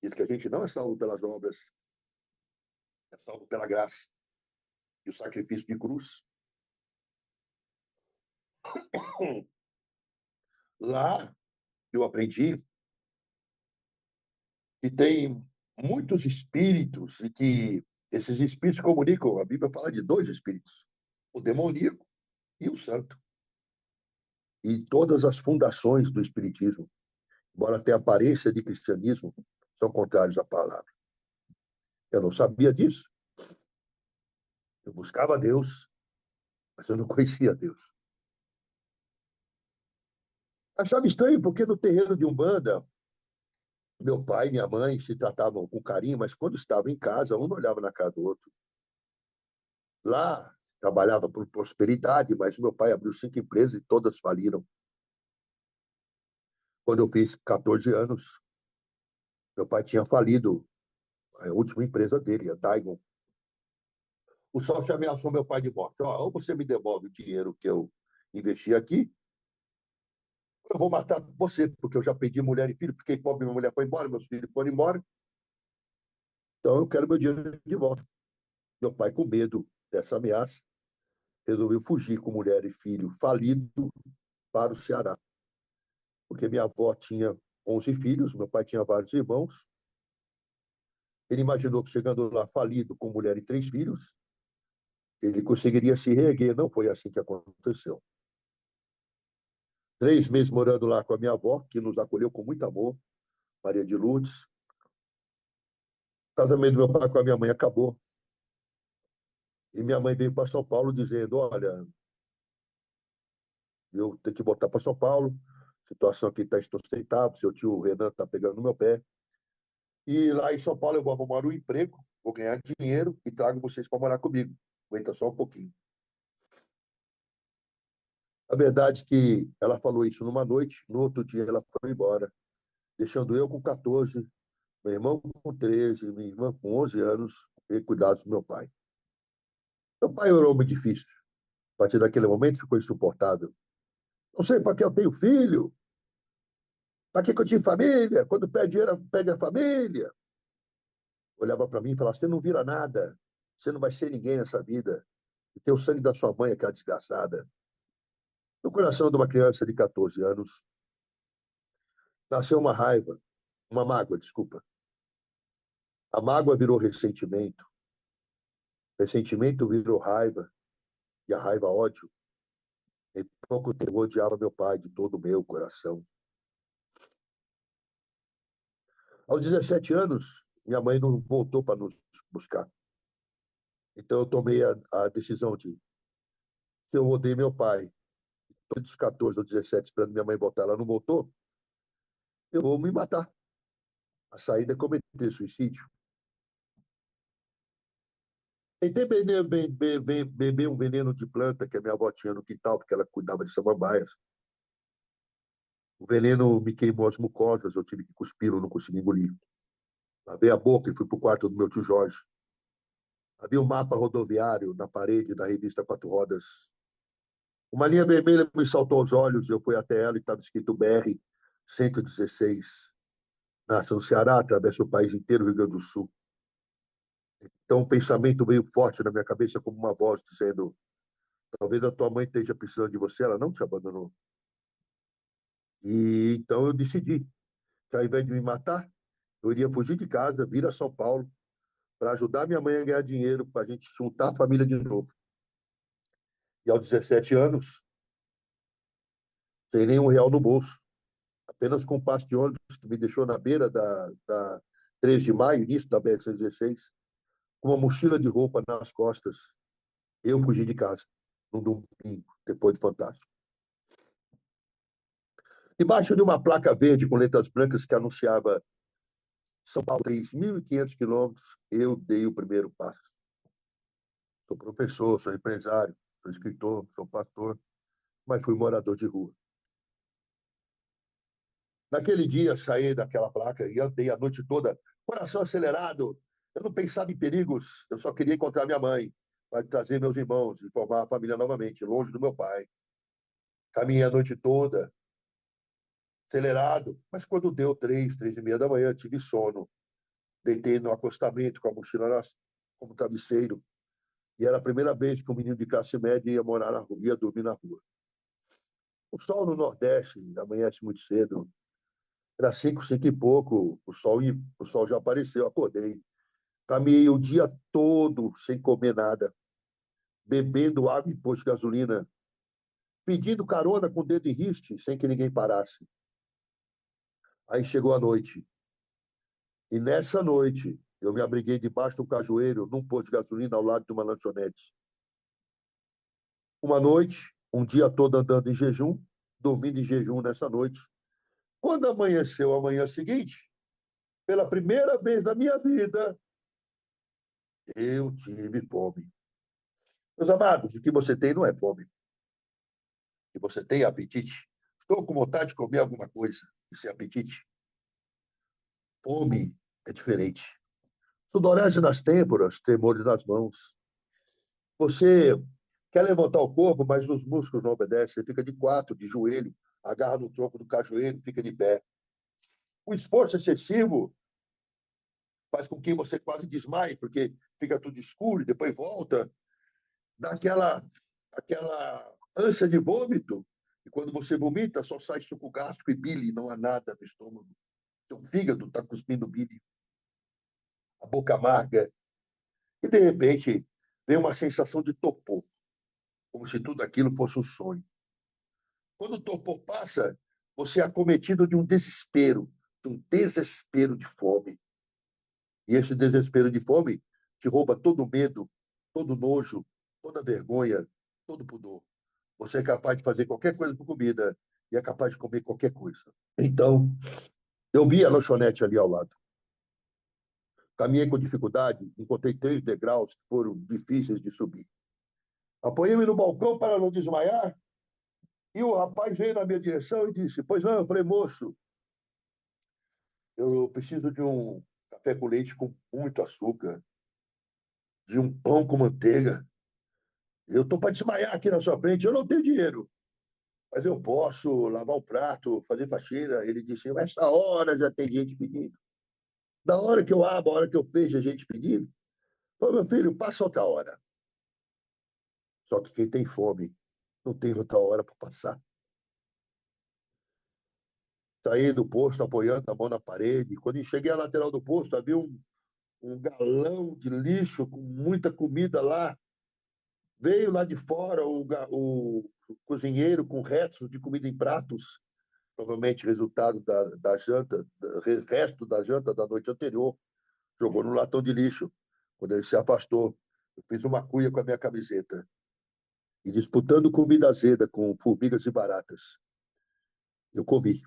diz que a gente não é salvo pelas obras, é salvo pela graça e o sacrifício de cruz. Lá, eu aprendi que tem muitos espíritos e que esses espíritos comunicam. A Bíblia fala de dois espíritos, o demoníaco e o santo. E todas as fundações do espiritismo, embora tenha aparência de cristianismo, são contrários à palavra. Eu não sabia disso. Eu buscava Deus, mas eu não conhecia Deus. Achava estranho porque no terreiro de Umbanda, meu pai e minha mãe se tratavam com carinho, mas quando estavam em casa, um não olhava na cara do outro. Lá, trabalhava por prosperidade, mas meu pai abriu 5 empresas e todas faliram. Quando eu fiz 14 anos, meu pai tinha falido a última empresa dele, a Daigon. O sócio ameaçou meu pai de morte. Ou você me devolve o dinheiro que eu investi aqui, eu vou matar você, porque eu já perdi mulher e filho, fiquei pobre, minha mulher foi embora, meus filhos foram embora. Então eu quero meu dinheiro de volta. Meu pai, com medo dessa ameaça, resolveu fugir com mulher e filho falido para o Ceará. Porque minha avó tinha 11 filhos, meu pai tinha vários irmãos. Ele imaginou que chegando lá falido com mulher e 3 filhos, ele conseguiria se reerguer. Não foi assim que aconteceu. 3 meses morando lá com a minha avó, que nos acolheu com muito amor, Maria de Lourdes. O casamento do meu pai com a minha mãe acabou. E minha mãe veio para São Paulo dizendo: Olha, eu tenho que voltar para São Paulo, a situação aqui está insustentável, seu tio Renan está pegando no meu pé. E lá em São Paulo eu vou arrumar um emprego, vou ganhar dinheiro e trago vocês para morar comigo. Aguenta só um pouquinho. A verdade é que ela falou isso numa noite, no outro dia ela foi embora, deixando eu com 14, meu irmão com 13, minha irmã com 11 anos, e cuidados do meu pai. Meu pai era um homem difícil. A partir daquele momento ficou insuportável. Não sei para que eu tenho filho. Para que eu tive família? Quando pede dinheiro, pede a família. Olhava para mim e falava: você não vira nada. Você não vai ser ninguém nessa vida. E tem o sangue da sua mãe, aquela desgraçada. No coração de uma criança de 14 anos, nasceu uma raiva, uma mágoa, desculpa. A mágoa virou ressentimento. Ressentimento virou raiva. E a raiva, ódio. Em pouco tempo, eu odiava meu pai de todo o meu coração. Aos 17 anos, minha mãe não voltou para nos buscar. Então, eu tomei a decisão de, se eu odeio meu pai, dos 14 aos 17, esperando minha mãe voltar, ela não voltou, eu vou me matar. A saída é cometer suicídio. Tentei beber um veneno de planta que a minha avó tinha no quintal, porque ela cuidava de samambaias. O veneno me queimou as mucosas, eu tive que cuspir, eu não consegui engolir. Lavei a boca e fui para o quarto do meu tio Jorge. Havia um mapa rodoviário na parede da revista Quatro Rodas. Uma linha vermelha me saltou aos olhos, eu fui até ela e estava escrito BR 116. Nasce no Ceará, atravessa o país inteiro, Rio Grande do Sul. Então o pensamento veio forte na minha cabeça como uma voz dizendo: talvez a tua mãe esteja precisando de você, ela não te abandonou. E então eu decidi que ao invés de me matar, eu iria fugir de casa, vir a São Paulo, para ajudar minha mãe a ganhar dinheiro, para a gente juntar a família de novo. E aos 17 anos, sem nenhum real no bolso, apenas com um passe de ônibus que me deixou na beira da 3 de maio, início da BR-116, com uma mochila de roupa nas costas, eu fugi de casa, num domingo, depois do Fantástico. Debaixo de uma placa verde com letras brancas que anunciava São Paulo, 3.500 quilômetros, eu dei o primeiro passo. Sou professor, sou empresário, sou escritor, sou pastor, mas fui morador de rua. Naquele dia, saí daquela placa e andei a noite toda, coração acelerado. Eu não pensava em perigos, eu só queria encontrar minha mãe, para trazer meus irmãos e formar a família novamente, longe do meu pai. Caminhei a noite toda, acelerado, mas quando deu 3, 3:30 da manhã, tive sono. Deitei no acostamento com a mochila como travesseiro. E era a primeira vez que um menino de classe média ia morar na rua, ia dormir na rua. O sol no Nordeste amanhece muito cedo. Era 5, 5 e pouco, o sol já apareceu, acordei. Caminhei o dia todo sem comer nada, bebendo água em posto de gasolina, pedindo carona com o dedo em riste, sem que ninguém parasse. Aí chegou a noite. E nessa noite, eu me abriguei debaixo do cajueiro, num posto de gasolina, ao lado de uma lanchonete. Uma noite, um dia todo andando em jejum, dormindo em jejum nessa noite. Quando amanheceu a manhã seguinte, pela primeira vez na minha vida, eu tive fome. Meus amados, o que você tem não é fome. O que você tem é apetite. Estou com vontade de comer alguma coisa. Isso é apetite. Fome é diferente. Sudorese nas têmporas, tremores nas mãos. Você quer levantar o corpo, mas os músculos não obedecem. Você fica de quatro, de joelho, agarra no tronco do cajueiro, fica de pé. O esforço excessivo faz com que você quase desmaie, porque fica tudo escuro e depois volta. Dá aquela ânsia de vômito. E quando você vomita, só sai suco gástrico e bile, não há nada no estômago. Seu fígado está cuspindo bile, a boca amarga. E, de repente, vem uma sensação de torpor, como se tudo aquilo fosse um sonho. Quando o torpor passa, você é acometido de um desespero de fome. E esse desespero de fome te rouba todo o medo, todo o nojo, toda a vergonha, todo o pudor. Você é capaz de fazer qualquer coisa por comida e é capaz de comer qualquer coisa. Então, eu vi a lanchonete ali ao lado. Caminhei com dificuldade, encontrei 3 degraus que foram difíceis de subir. Apoiei-me no balcão para não desmaiar e o rapaz veio na minha direção e disse: pois não, eu falei, moço, eu preciso de um café com leite com muito açúcar, de um pão com manteiga. Eu estou para desmaiar aqui na sua frente, eu não tenho dinheiro. mas eu posso lavar um prato, fazer faxina. Ele disse, essa hora já tem gente pedindo. Da hora que eu abro, a hora que eu vejo a gente pedindo, falei, meu filho, passa outra hora. Só que quem tem fome não tem outra hora para passar. Saí do posto apoiando a mão na parede. Quando eu cheguei à lateral do posto, havia um galão de lixo com muita comida lá. Veio lá de fora o cozinheiro com restos de comida em pratos, provavelmente resultado da janta, resto da janta da noite anterior, jogou no latão de lixo. Quando ele se afastou, eu fiz uma cuia com a minha camiseta e disputando comida azeda com formigas e baratas. Eu comi.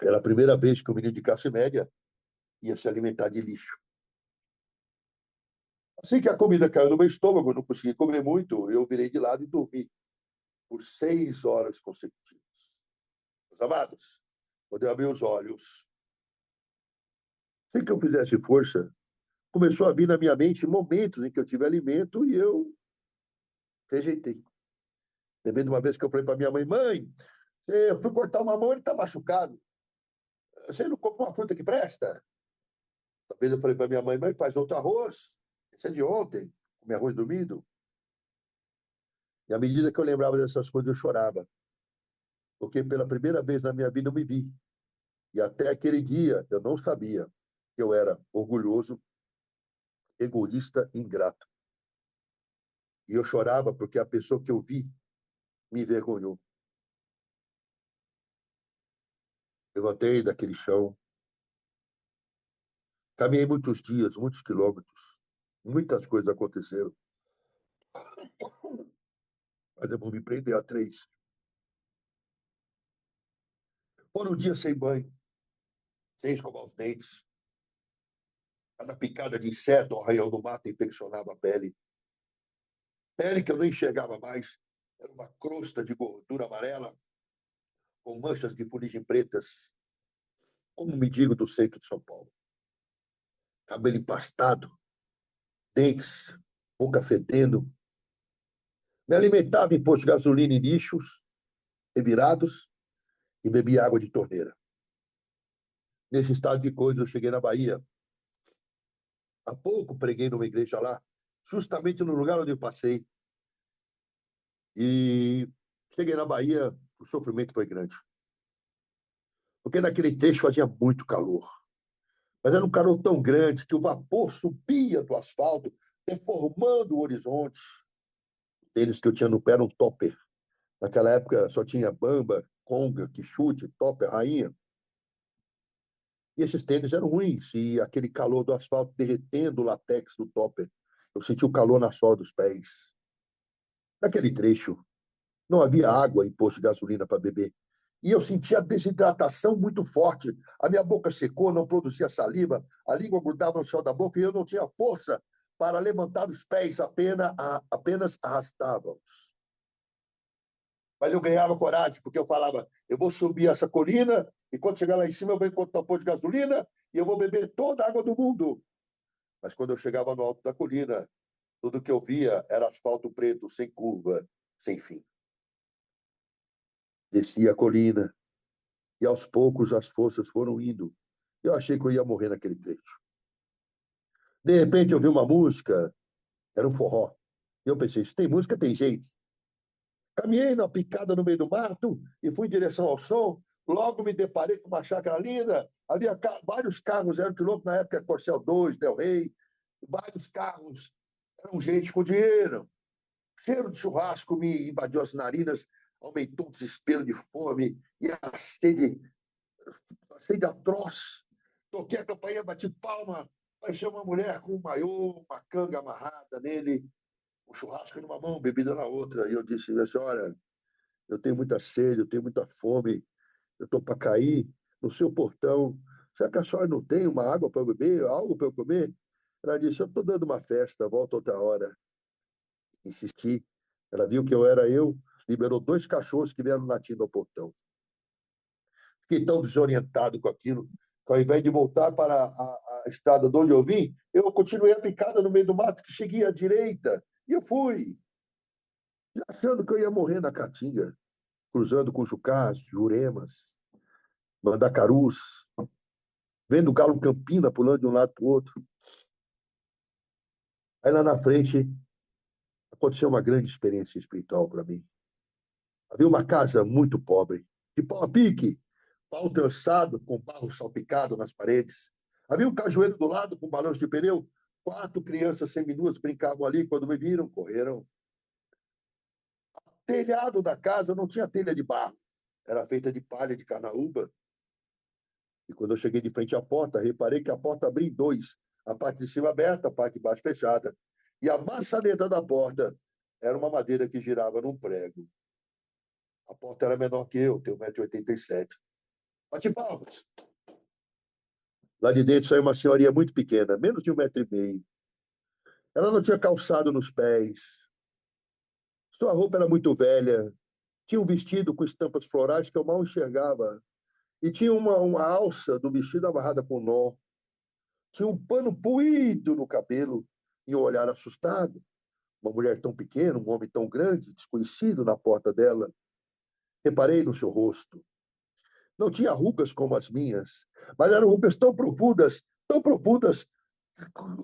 Era a primeira vez que o menino de classe média ia se alimentar de lixo. Assim que a comida caiu no meu estômago, eu não consegui comer muito, eu virei de lado e dormi por 6 horas consecutivas. Meus amados, quando eu abri os olhos, sem que eu fizesse força, começou a vir na minha mente momentos em que eu tive alimento e eu rejeitei. Lembrei de uma vez que eu falei para minha mãe, mãe, eu fui cortar uma mão, ele está machucado. Você não come uma fruta que presta? Talvez eu falei para minha mãe, mãe, faz outro arroz. Esse é de ontem, comi arroz domingo. E à medida que eu lembrava dessas coisas, eu chorava. Porque pela primeira vez na minha vida eu me vi. E até aquele dia eu não sabia que eu era orgulhoso, egoísta e ingrato. E eu chorava porque a pessoa que eu vi me envergonhou. Levantei daquele chão, caminhei muitos dias, muitos quilômetros, muitas coisas aconteceram, mas eu vou me prender a 3. Foram dias sem banho, sem escovar os dentes, cada picada de inseto, arranhão do mato infeccionava a pele. Pele que eu não enxergava mais, era uma crosta de gordura amarela, com manchas de fuligem pretas, como me digo do centro de São Paulo. Cabelo empastado, dentes, boca fedendo. Me alimentava em posto de gasolina e lixos, revirados, e bebia água de torneira. Nesse estado de coisas, eu cheguei na Bahia. Há pouco preguei numa igreja lá, justamente no lugar onde eu passei. E cheguei na Bahia, o sofrimento foi grande. Porque naquele trecho fazia muito calor. Mas era um calor tão grande que o vapor subia do asfalto, deformando o horizonte. O tênis que eu tinha no pé era um topper. Naquela época só tinha bamba, conga, quixute, topper, rainha. E esses tênis eram ruins. E aquele calor do asfalto derretendo o látex do topper. Eu senti o calor na sola dos pés. Naquele trecho, não havia água em posto de gasolina para beber. E eu sentia a desidratação muito forte. A minha boca secou, não produzia saliva, a língua grudava no céu da boca e eu não tinha força para levantar os pés, apenas arrastava-os. Mas eu ganhava coragem, porque eu falava, eu vou subir essa colina e quando chegar lá em cima eu vou encontrar um posto de gasolina e eu vou beber toda a água do mundo. Mas quando eu chegava no alto da colina, tudo que eu via era asfalto preto, sem curva, sem fim. Descia a colina e aos poucos as forças foram indo. Eu achei que eu ia morrer naquele trecho. De repente eu vi uma música, era um forró. E eu pensei, se tem música, tem jeito. Caminhei na picada no meio do mato e fui em direção ao som. Logo me deparei com uma chácara linda. Havia vários carros, era quilômetro na época, Corcel 2, Del Rey. Vários carros. Eram gente com dinheiro. O cheiro de churrasco me invadiu as narinas, aumentou o desespero de fome e a sede atroz. Toquei a campainha, bati palma, achei uma mulher com um maiô, uma canga amarrada nele, um churrasco numa mão, bebida na outra. E eu disse, minha senhora, eu tenho muita sede, eu tenho muita fome, eu estou para cair no seu portão. Será que a senhora não tem uma água para beber, algo para eu comer? Ela disse, eu estou dando uma festa, volta outra hora. Insisti. Ela viu que eu era eu, liberou 2 cachorros que vieram latindo ao portão. Fiquei tão desorientado com aquilo, que ao invés de voltar para a estrada de onde eu vim, eu continuei a picada no meio do mato, que cheguei à direita. E eu fui, achando que eu ia morrer na caatinga. cruzando com Jucás, Juremas, Mandacarus, vendo o galo Campina pulando de um lado para o outro. Aí lá na frente aconteceu uma grande experiência espiritual para mim. Havia uma casa muito pobre, de pau a pique, pau trançado com barro salpicado nas paredes. Havia um cajueiro do lado com balanço de pneu. 4 crianças seminuas brincavam ali. Quando me viram, correram. Telhado da casa não tinha telha de barro. Era feita de palha de carnaúba. E quando eu cheguei de frente à porta, reparei que a porta abria em 2. A parte de cima aberta, a parte de baixo fechada. E a maçaneta da porta era uma madeira que girava num prego. A porta era menor que eu, tenho 1,87 m. Bate palmas. Lá de dentro saiu uma senhorinha muito pequena, menos de 1,5 m. Ela não tinha calçado nos pés. Sua roupa era muito velha. Tinha um vestido com estampas florais que eu mal enxergava. E tinha uma alça do vestido amarrada com nó. Tinha um pano puído no cabelo e um olhar assustado. Uma mulher tão pequena, um homem tão grande, desconhecido na porta dela. Reparei no seu rosto. Não tinha rugas como as minhas, mas eram rugas tão profundas,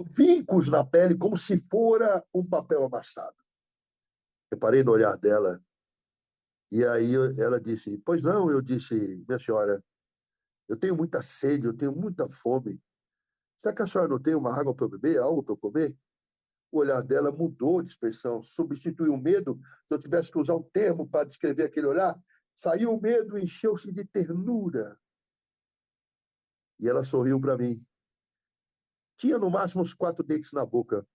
vincos na pele, como se fora um papel amassado. Reparei no olhar dela. E aí ela disse, pois não, eu disse, minha senhora, eu tenho muita sede, eu tenho muita fome. Será que a senhora não tem uma água para eu beber, algo para eu comer? O olhar dela mudou de expressão, substituiu o medo. Se eu tivesse que usar um termo para descrever aquele olhar, saiu o medo e encheu-se de ternura. E ela sorriu para mim. Tinha no máximo uns 4 dentes na boca.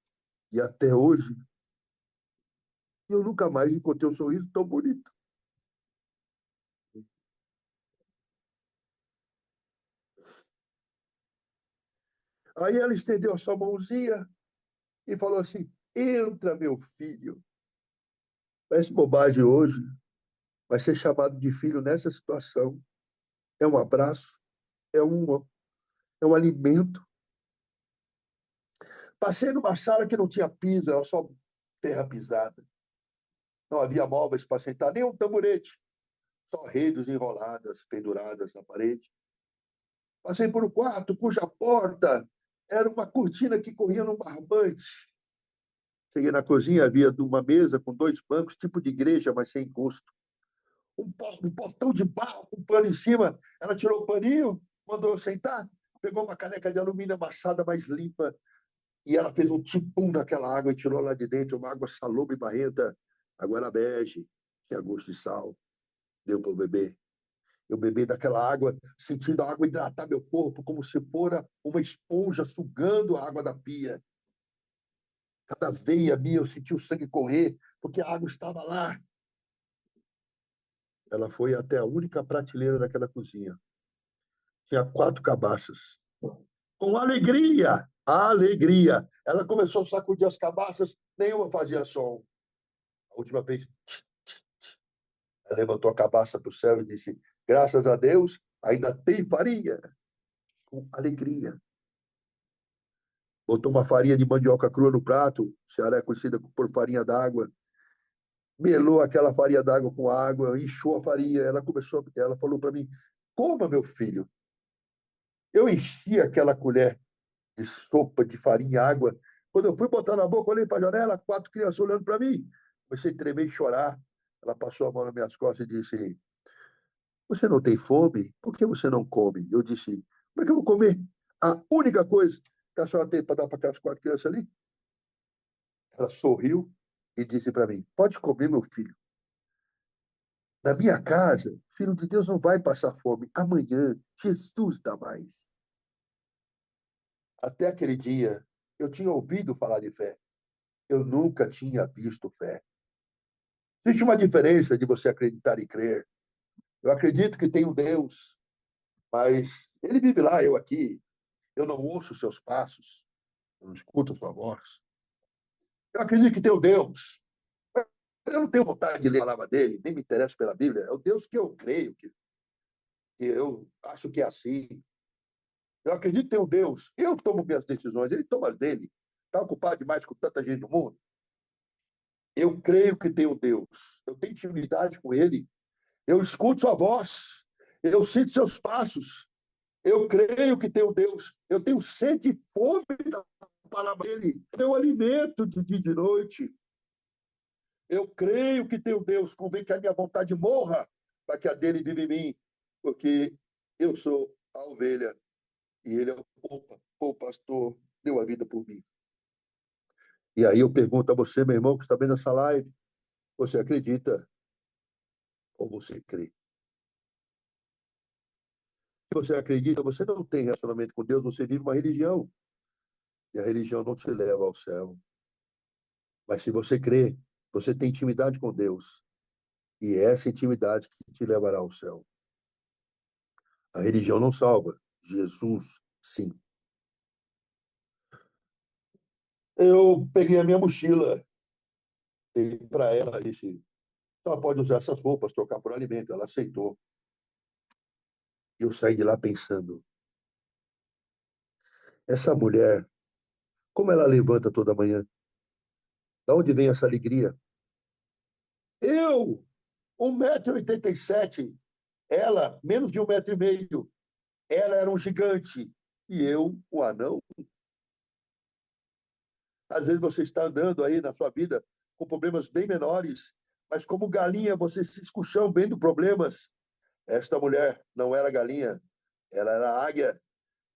E até hoje, eu nunca mais encontrei um sorriso tão bonito. Aí ela estendeu a sua mãozinha e falou assim, entra, meu filho. Parece bobagem hoje, mas ser chamado de filho nessa situação é um abraço, é um alimento. Passei numa sala que não tinha piso, era só terra pisada. Não havia móveis para sentar, nem um tamborete. Só redes enroladas, penduradas na parede. Passei por um quarto cuja porta era uma cortina que corria num barbante. Cheguei na cozinha, havia uma mesa com 2 bancos, tipo de igreja, mas sem encosto. Um portão de barro com pano em cima. Ela tirou o paninho, mandou eu sentar, pegou uma caneca de alumínio amassada, mais limpa, e ela fez um tipum naquela água e tirou lá de dentro uma água salobra e barrenta. Água era bege, tinha gosto de sal. Deu para eu beber. Eu bebi daquela água, sentindo a água hidratar meu corpo, como se fora uma esponja sugando a água da pia. Cada veia minha eu senti o sangue correr, porque a água estava lá. Ela foi até a única prateleira daquela cozinha. Tinha 4 cabaças. Com alegria, alegria. Ela começou a sacudir as cabaças, nenhuma fazia som. A última vez, ela levantou a cabaça para o céu e disse, graças a Deus, ainda tem farinha. Com alegria. Botou uma farinha de mandioca crua no prato, Ceará é conhecida por farinha d'água, melou aquela farinha d'água com água, inchou a farinha, ela falou para mim, coma, meu filho. Eu enchi aquela colher de sopa de farinha e água. Quando eu fui botar na boca, olhei para a janela, 4 crianças olhando para mim. Comecei a tremer e chorar. Ela passou a mão nas minhas costas e disse, você não tem fome? Por que você não come? Eu disse, como é que eu vou comer? A única coisa que a senhora tem para dar para aquelas 4 crianças ali? Ela sorriu e disse para mim, pode comer, meu filho. Na minha casa, o filho de Deus não vai passar fome. Amanhã, Jesus dá mais. Até aquele dia, eu tinha ouvido falar de fé. Eu nunca tinha visto fé. Existe uma diferença de você acreditar e crer. Eu acredito que tem um Deus, mas ele vive lá, eu aqui. Eu não ouço os seus passos, eu não escuto a sua voz. Eu acredito que tem um Deus. Eu não tenho vontade de ler a palavra dele, nem me interesso pela Bíblia. É o Deus que eu creio, que eu acho que é assim. Eu acredito que tem um Deus. Eu tomo minhas decisões, ele toma as dele. Está ocupado demais com tanta gente no mundo? Eu creio que tem um Deus. Eu tenho intimidade com ele. Eu escuto sua voz, eu sinto seus passos, eu creio que tem um Deus, eu tenho sede e fome da palavra dele, meu alimento de dia e de noite. Eu creio que tem um Deus, convém que a minha vontade morra, para que a dele viva em mim, porque eu sou a ovelha e ele é o pastor, deu a vida por mim. E aí eu pergunto a você, meu irmão, que está vendo essa live, você acredita ou você crê? Se você acredita, você não tem relacionamento com Deus, você vive uma religião. E a religião não te leva ao céu. Mas se você crê, você tem intimidade com Deus. E é essa intimidade que te levará ao céu. A religião não salva. Jesus, sim. Eu peguei a minha mochila, dei para ela, disse, ela pode usar essas roupas, trocar por alimento. Ela aceitou. E eu saí de lá pensando, essa mulher, como ela levanta toda manhã? Da onde vem essa alegria? Eu, 1,87 m, ela, menos de 1,5 m. Ela era um gigante e eu, um anão. Às vezes você está andando aí na sua vida com problemas bem menores, mas como galinha você se escuchando problemas. Esta mulher não era galinha, ela era águia.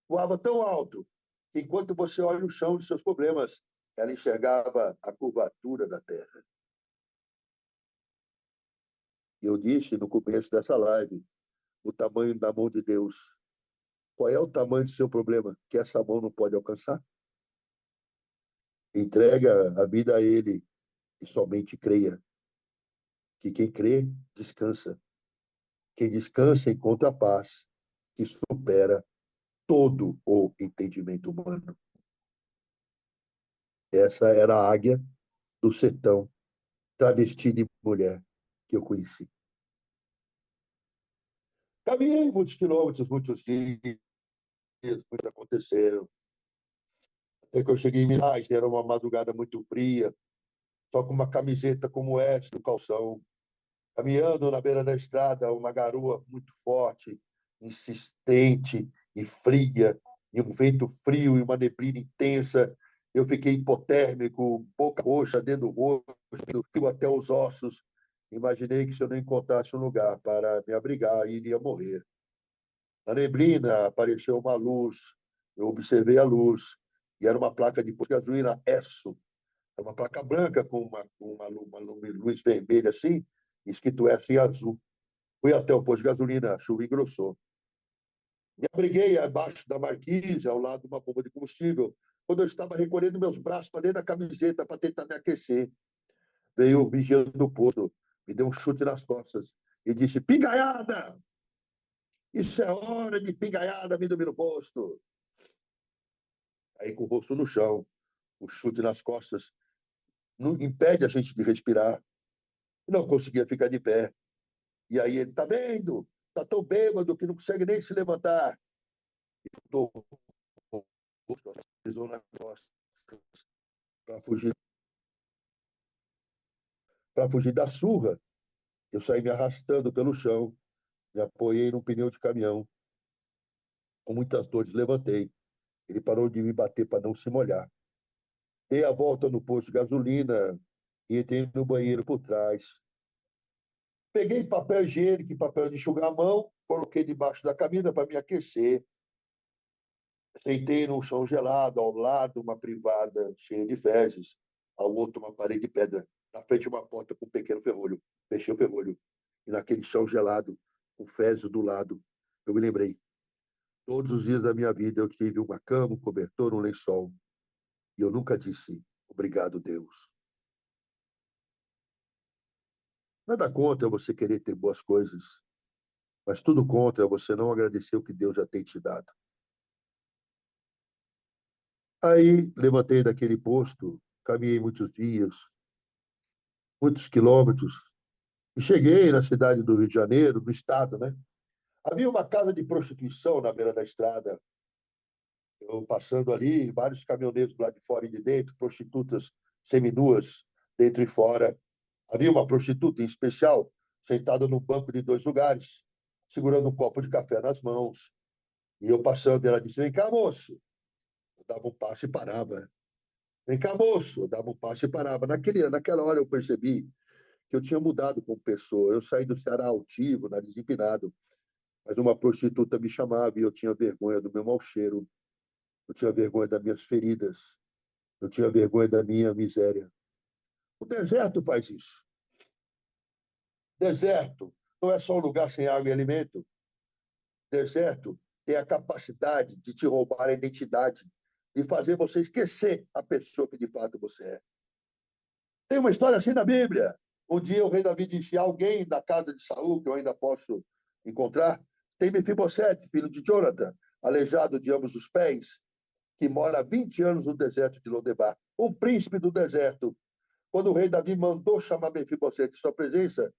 Voava tão alto que enquanto você olha o chão de seus problemas, ela enxergava a curvatura da terra. E eu disse no começo dessa live, o tamanho da mão de Deus. Qual é o tamanho do seu problema que essa mão não pode alcançar? Entrega a vida a Ele e somente creia. Que quem crê, descansa. Quem descansa encontra a paz que supera todo o entendimento humano. Essa era a águia do sertão, travestida de mulher, que eu conheci. Caminhei muitos quilômetros, muitos dias, muitos aconteceram. Até que eu cheguei em Minas, era uma madrugada muito fria, só com uma camiseta como essa, no calção. Caminhando na beira da estrada, uma garoa muito forte, insistente e fria, e um vento frio e uma neblina intensa. Eu fiquei hipotérmico, boca roxa, dedo roxo, frio até os ossos. Imaginei que se eu não encontrasse um lugar para me abrigar, iria morrer. Na neblina apareceu uma luz. Eu observei a luz e era uma placa de posto de gasolina Esso. Era uma placa branca com uma luz vermelha assim, escrito S em azul. Fui até o posto de gasolina, a chuva engrossou. Me abriguei abaixo da marquise, ao lado de uma bomba de combustível. Quando eu estava recolhendo meus braços para dentro da camiseta para tentar me aquecer, veio o vigiante do posto, me deu um chute nas costas e disse: Pingaiada! Isso é hora de pingaiada, me dormir no posto. Aí, com o rosto no chão, o chute nas costas, não impede a gente de respirar. Não conseguia ficar de pé. E aí ele, tá vendo? Tá tão bêbado que não consegue nem se levantar. Tô pisou nas costas para fugir, para fugir da surra. Eu saí me arrastando pelo chão, me apoiei num pneu de caminhão. Com muitas dores, levantei. Ele parou de me bater para não se molhar. Dei a volta no posto de gasolina e entrei no banheiro por trás. Peguei papel higiênico e papel de enxugar a mão, coloquei debaixo da camisa para me aquecer. Sentei num chão gelado, ao lado uma privada cheia de fezes, ao outro uma parede de pedra, na frente uma porta com um pequeno ferrolho. Fechei o ferrolho. E naquele chão gelado, com fezes do lado, eu me lembrei. Todos os dias da minha vida eu tive uma cama, um cobertor, um lençol. E eu nunca disse, obrigado, Deus. Nada contra você querer ter boas coisas, mas tudo contra você não agradecer o que Deus já tem te dado. Aí levantei daquele posto, caminhei muitos dias, muitos quilômetros, e cheguei na cidade do Rio de Janeiro, no estado, né? Havia uma casa de prostituição na beira da estrada. Eu passando ali, vários caminhoneiros lá de fora e de dentro, prostitutas seminuas, dentro e fora. Havia uma prostituta em especial, sentado no banco de 2 lugares, segurando um copo de café nas mãos. E eu passando, ela disse: vem cá, moço. Eu dava um passo e parava. Vem cá, moço. Eu dava um passo e parava. Naquela hora eu percebi que eu tinha mudado como pessoa. Eu saí do Ceará altivo, nariz empinado, mas uma prostituta me chamava e eu tinha vergonha do meu mau cheiro, eu tinha vergonha das minhas feridas, eu tinha vergonha da minha miséria. O deserto faz isso. Deserto não é só um lugar sem água e alimento. Deserto tem a capacidade de te roubar a identidade, de fazer você esquecer a pessoa que de fato você é. Tem uma história assim na Bíblia. Um dia o rei Davi disse: alguém da casa de Saul, que eu ainda posso encontrar, tem Mefibosete, filho de Jonathan, aleijado de ambos os pés, que mora há 20 anos no deserto de Lodebar, um príncipe do deserto. Quando o rei Davi mandou chamar Mefibosete em sua presença,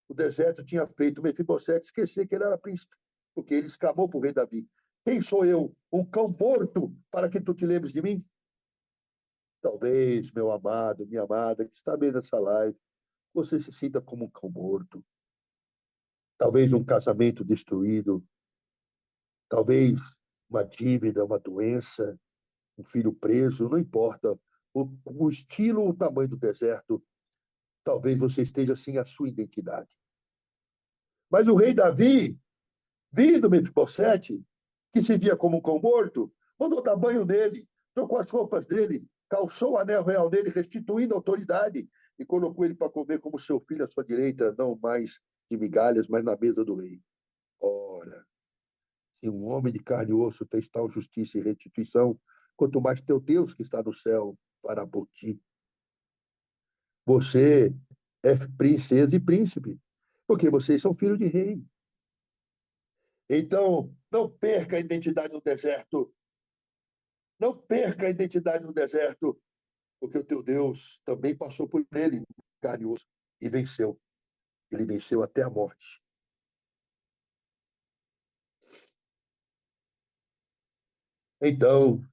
o deserto tinha feito Mefibosete esquecer que ele era príncipe, porque ele exclamou para o rei Davi: quem sou eu, um cão morto, para que tu te lembres de mim? Talvez, meu amado, minha amada, que está vendo essa live, você se sinta como um cão morto. Talvez um casamento destruído, talvez uma dívida, uma doença, um filho preso, não importa o estilo ou o tamanho do deserto, talvez você esteja sem a sua identidade. Mas o rei Davi, vindo Mefibosete, que se via como um cão morto, mandou dar banho nele, trocou as roupas dele, calçou o anel real nele, restituindo a autoridade, e colocou ele para comer como seu filho à sua direita, não mais de migalhas, mas na mesa do rei. Ora, se um homem de carne e osso fez tal justiça e restituição, quanto mais teu Deus que está no céu fará por ti. Você é princesa e príncipe, porque vocês são filhos de rei. Então, não perca a identidade no deserto. Não perca a identidade no deserto, porque o teu Deus também passou por ele, carne e osso, e venceu. Ele venceu até a morte. Então,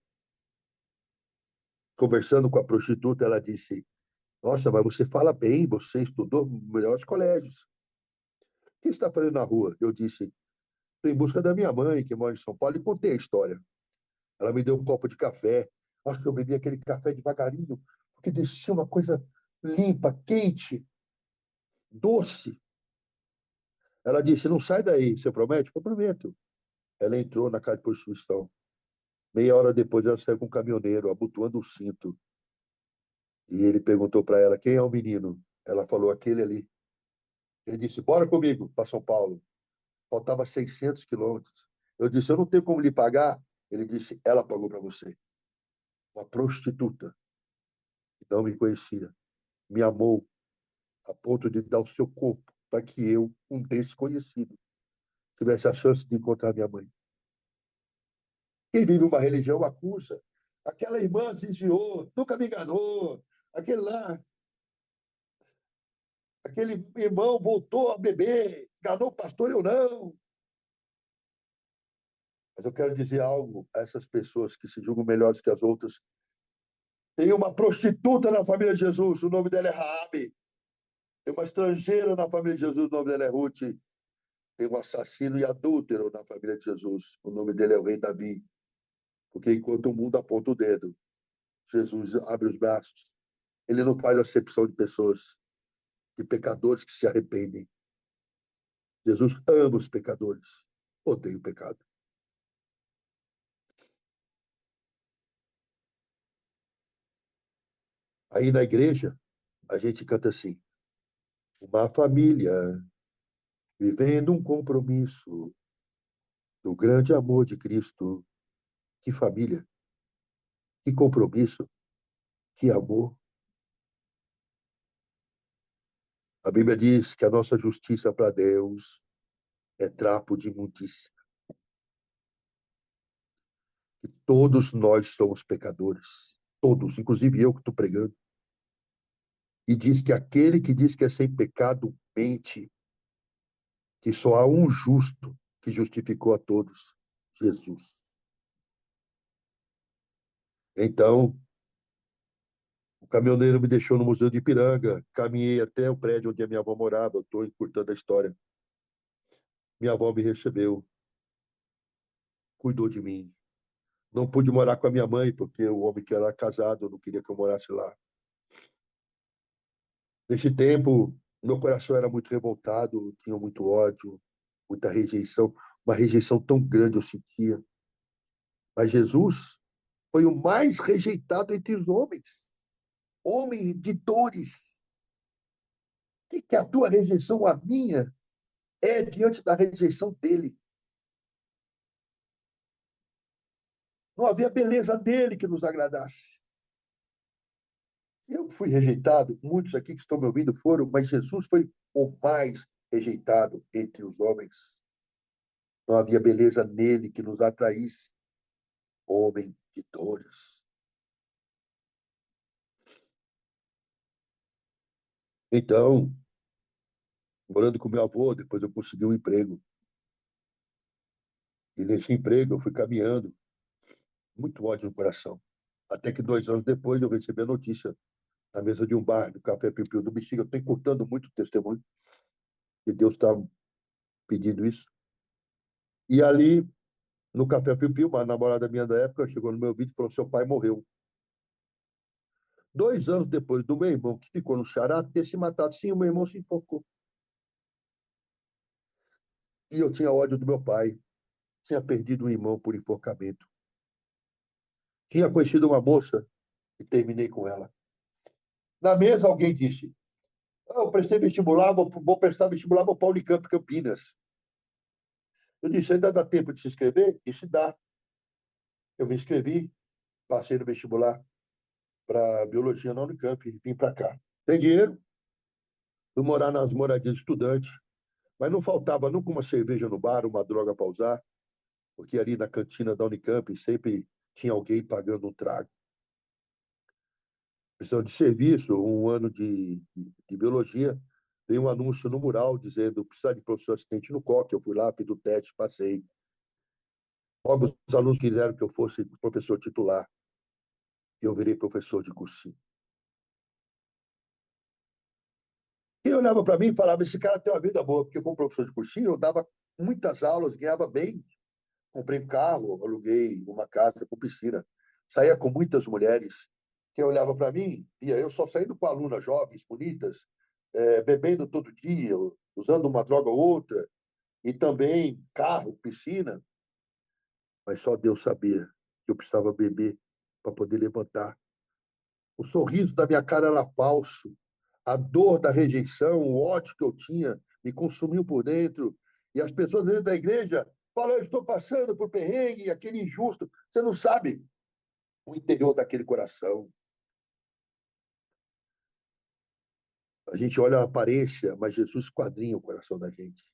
conversando com a prostituta, ela disse: nossa, mas você fala bem, você estudou nos melhores colégios. O que você está fazendo na rua? Eu disse: estou em busca da minha mãe, que mora em São Paulo, e contei a história. Ela me deu um copo de café. Acho que eu bebi aquele café devagarinho, porque descia uma coisa limpa, quente, doce. Ela disse: não sai daí, você promete? Eu prometo. Ela entrou na casa de prostituição. Meia hora depois, ela saiu com um caminhoneiro, abotoando o cinto. E ele perguntou para ela: quem é o menino? Ela falou: aquele ali. Ele disse: bora comigo para São Paulo. Faltava 600 quilômetros. Eu disse: eu não tenho como lhe pagar. Ele disse: ela pagou para você. Uma prostituta que não me conhecia, me amou a ponto de dar o seu corpo para que eu, um desconhecido, tivesse a chance de encontrar minha mãe. Quem vive uma religião acusa. Aquela irmã desviou, nunca me enganou. Aquele lá, aquele irmão voltou a beber, enganou o pastor, eu não. Mas eu quero dizer algo a essas pessoas que se julgam melhores que as outras. Tem uma prostituta na família de Jesus, o nome dela é Raabe. Tem uma estrangeira na família de Jesus, o nome dela é Ruth. Tem um assassino e adúltero na família de Jesus, o nome dele é o rei Davi. Porque enquanto o mundo aponta o dedo, Jesus abre os braços. Ele não faz acepção de pessoas, de pecadores que se arrependem. Jesus ama os pecadores, odeia o pecado. Aí na igreja, a gente canta assim: uma família vivendo um compromisso do grande amor de Cristo. Que família, que compromisso, que amor. A Bíblia diz que a nossa justiça para Deus é trapo de imundícia. Que todos nós somos pecadores. Todos, inclusive eu que estou pregando. E diz que aquele que diz que é sem pecado mente, que só há um justo que justificou a todos, Jesus. Então, O caminhoneiro me deixou no Museu de Ipiranga, caminhei até o prédio onde a minha avó morava, estou encurtando a história. Minha avó me recebeu, cuidou de mim. Não pude morar com a minha mãe, porque o homem que era casado não queria que eu morasse lá. Nesse tempo, meu coração era muito revoltado, tinha muito ódio, muita rejeição, uma rejeição tão grande eu sentia. Mas Jesus foi o mais rejeitado entre os homens, homem de dores. Que a tua rejeição, a minha, é diante da rejeição dele? Não havia beleza dele que nos agradasse. Eu fui rejeitado, muitos aqui que estão me ouvindo foram, mas Jesus foi o mais rejeitado entre os homens. Não havia beleza nele que nos atraísse, homem de dores. Então, morando com meu avô, depois eu consegui um emprego. E nesse emprego eu fui caminhando, muito ódio no coração. Até que 2 anos depois eu recebi a notícia na mesa de um bar, do Café Piu Piu do Bexiga. Eu estou encurtando muito o testemunho, que Deus está pedindo isso. E ali, no Café Piu Piu, uma namorada minha da época chegou no meu vídeo e falou: seu pai morreu. 2 anos depois do meu irmão, que ficou no Ceará, ter se matado. Sim, o meu irmão se enforcou. E eu tinha ódio do meu pai. Tinha perdido um irmão por enforcamento. Tinha conhecido uma moça e terminei com ela. Na mesa, alguém disse: eu prestei vestibular, vou prestar vestibular para o Unicamp Campinas. Eu disse: ainda dá tempo de se inscrever? Disse: dá. Eu me inscrevi, passei no vestibular para biologia na Unicamp e vim para cá. Tem dinheiro? Fui morar nas moradias de estudante, mas não faltava nunca uma cerveja no bar, uma droga para usar, porque ali na cantina da Unicamp sempre tinha alguém pagando um trago. Precisão de serviço, um ano de biologia, veio um anúncio no mural dizendo: precisa de professor assistente no COC. Eu fui lá, fiz o teste, passei. Logo, os alunos quiseram que eu fosse professor titular. E eu virei professor de cursinho. Quem olhava para mim e falava: esse cara tem uma vida boa, porque como professor de cursinho eu dava muitas aulas, ganhava bem. Comprei um carro, aluguei uma casa com piscina, saía com muitas mulheres. Quem olhava para mim, via eu só saindo com alunas jovens, bonitas, bebendo todo dia, usando uma droga ou outra, e também carro, piscina. Mas só Deus sabia que eu precisava beber para poder levantar. O sorriso da minha cara era falso. A dor da rejeição, o ódio que eu tinha, me consumiu por dentro. E as pessoas dentro da igreja falam: eu estou passando por perrengue, aquele injusto. Você não sabe o interior daquele coração. A gente olha a aparência, mas Jesus esquadrinha o coração da gente.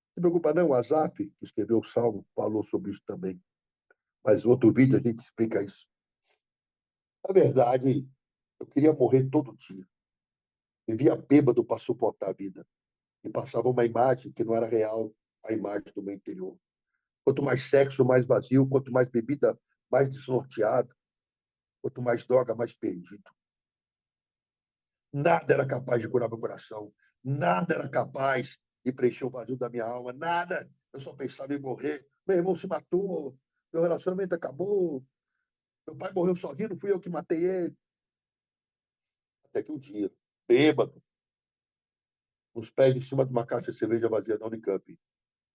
Não se preocupa não, Asaf, que escreveu o Salmo, falou sobre isso também. Mas outro vídeo a gente explica isso. Na verdade, eu queria morrer todo dia. Vivia bêbado para suportar a vida. E passava uma imagem que não era real, a imagem do meu interior. Quanto mais sexo, mais vazio. Quanto mais bebida, mais desnorteado. Quanto mais droga, mais perdido. Nada era capaz de curar meu coração. Nada era capaz de preencher o vazio da minha alma. Nada. Eu só pensava em morrer. Meu irmão se matou. Meu relacionamento acabou. Meu pai morreu sozinho, não fui eu que matei ele. Até que um dia, bêbado, os pés em cima de uma caixa de cerveja vazia da Unicamp,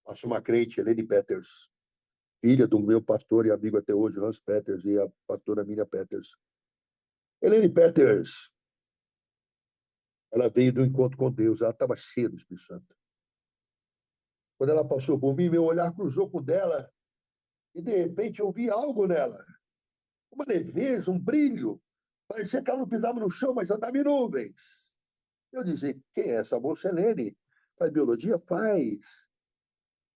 passa uma crente, Helene Peters, filha do meu pastor e amigo até hoje, Hans Peters, e a pastora Miriam Peters. Helene Peters, ela veio do encontro com Deus, ela estava cheia do Espírito Santo. Quando ela passou por mim, meu olhar cruzou com o dela, e de repente eu vi algo nela. Uma leveza, um brilho. Parecia que ela não pisava no chão, mas andava em nuvens. Eu disse: quem é essa moça? Helene. Faz biologia? Faz.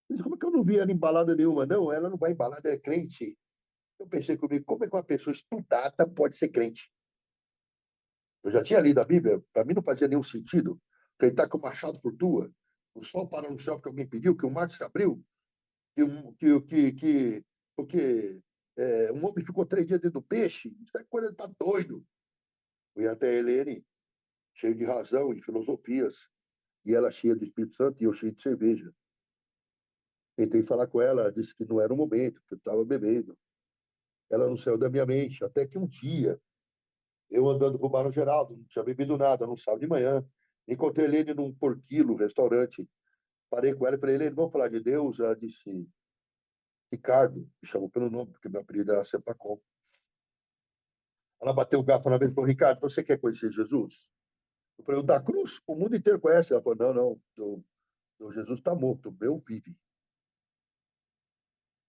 Eu disse: como é que eu não vi ela em balada nenhuma? Não, ela não vai em balada, ela é crente. Eu pensei comigo: como é que uma pessoa estudada pode ser crente? Eu já tinha lido a Bíblia, para mim não fazia nenhum sentido. Porque ele está com o machado flutua, o sol parou no céu porque alguém pediu, que o mar se abriu, porque um homem ficou 3 dias dentro do peixe. Isso é coisa, ele está doido. Fui até a Helene, cheio de razão e filosofias, e ela cheia de Espírito Santo e eu cheio de cerveja. Tentei falar com ela, ela disse que não era o momento, que eu estava bebendo. Ela não saiu da minha mente, até que um dia, eu andando com o Barão Geraldo, não tinha bebido nada, no sábado de manhã, encontrei a Helene num porquilo, restaurante. Parei com ela e falei, Helene, vamos falar de Deus? Ela disse, Ricardo, me chamou pelo nome, porque meu apelido era Sepacol. Ela bateu o garfo na mesa e falou, Ricardo, você quer conhecer Jesus? Eu falei, o da cruz? O mundo inteiro conhece. Ela falou, não, o Jesus está morto, o meu vive.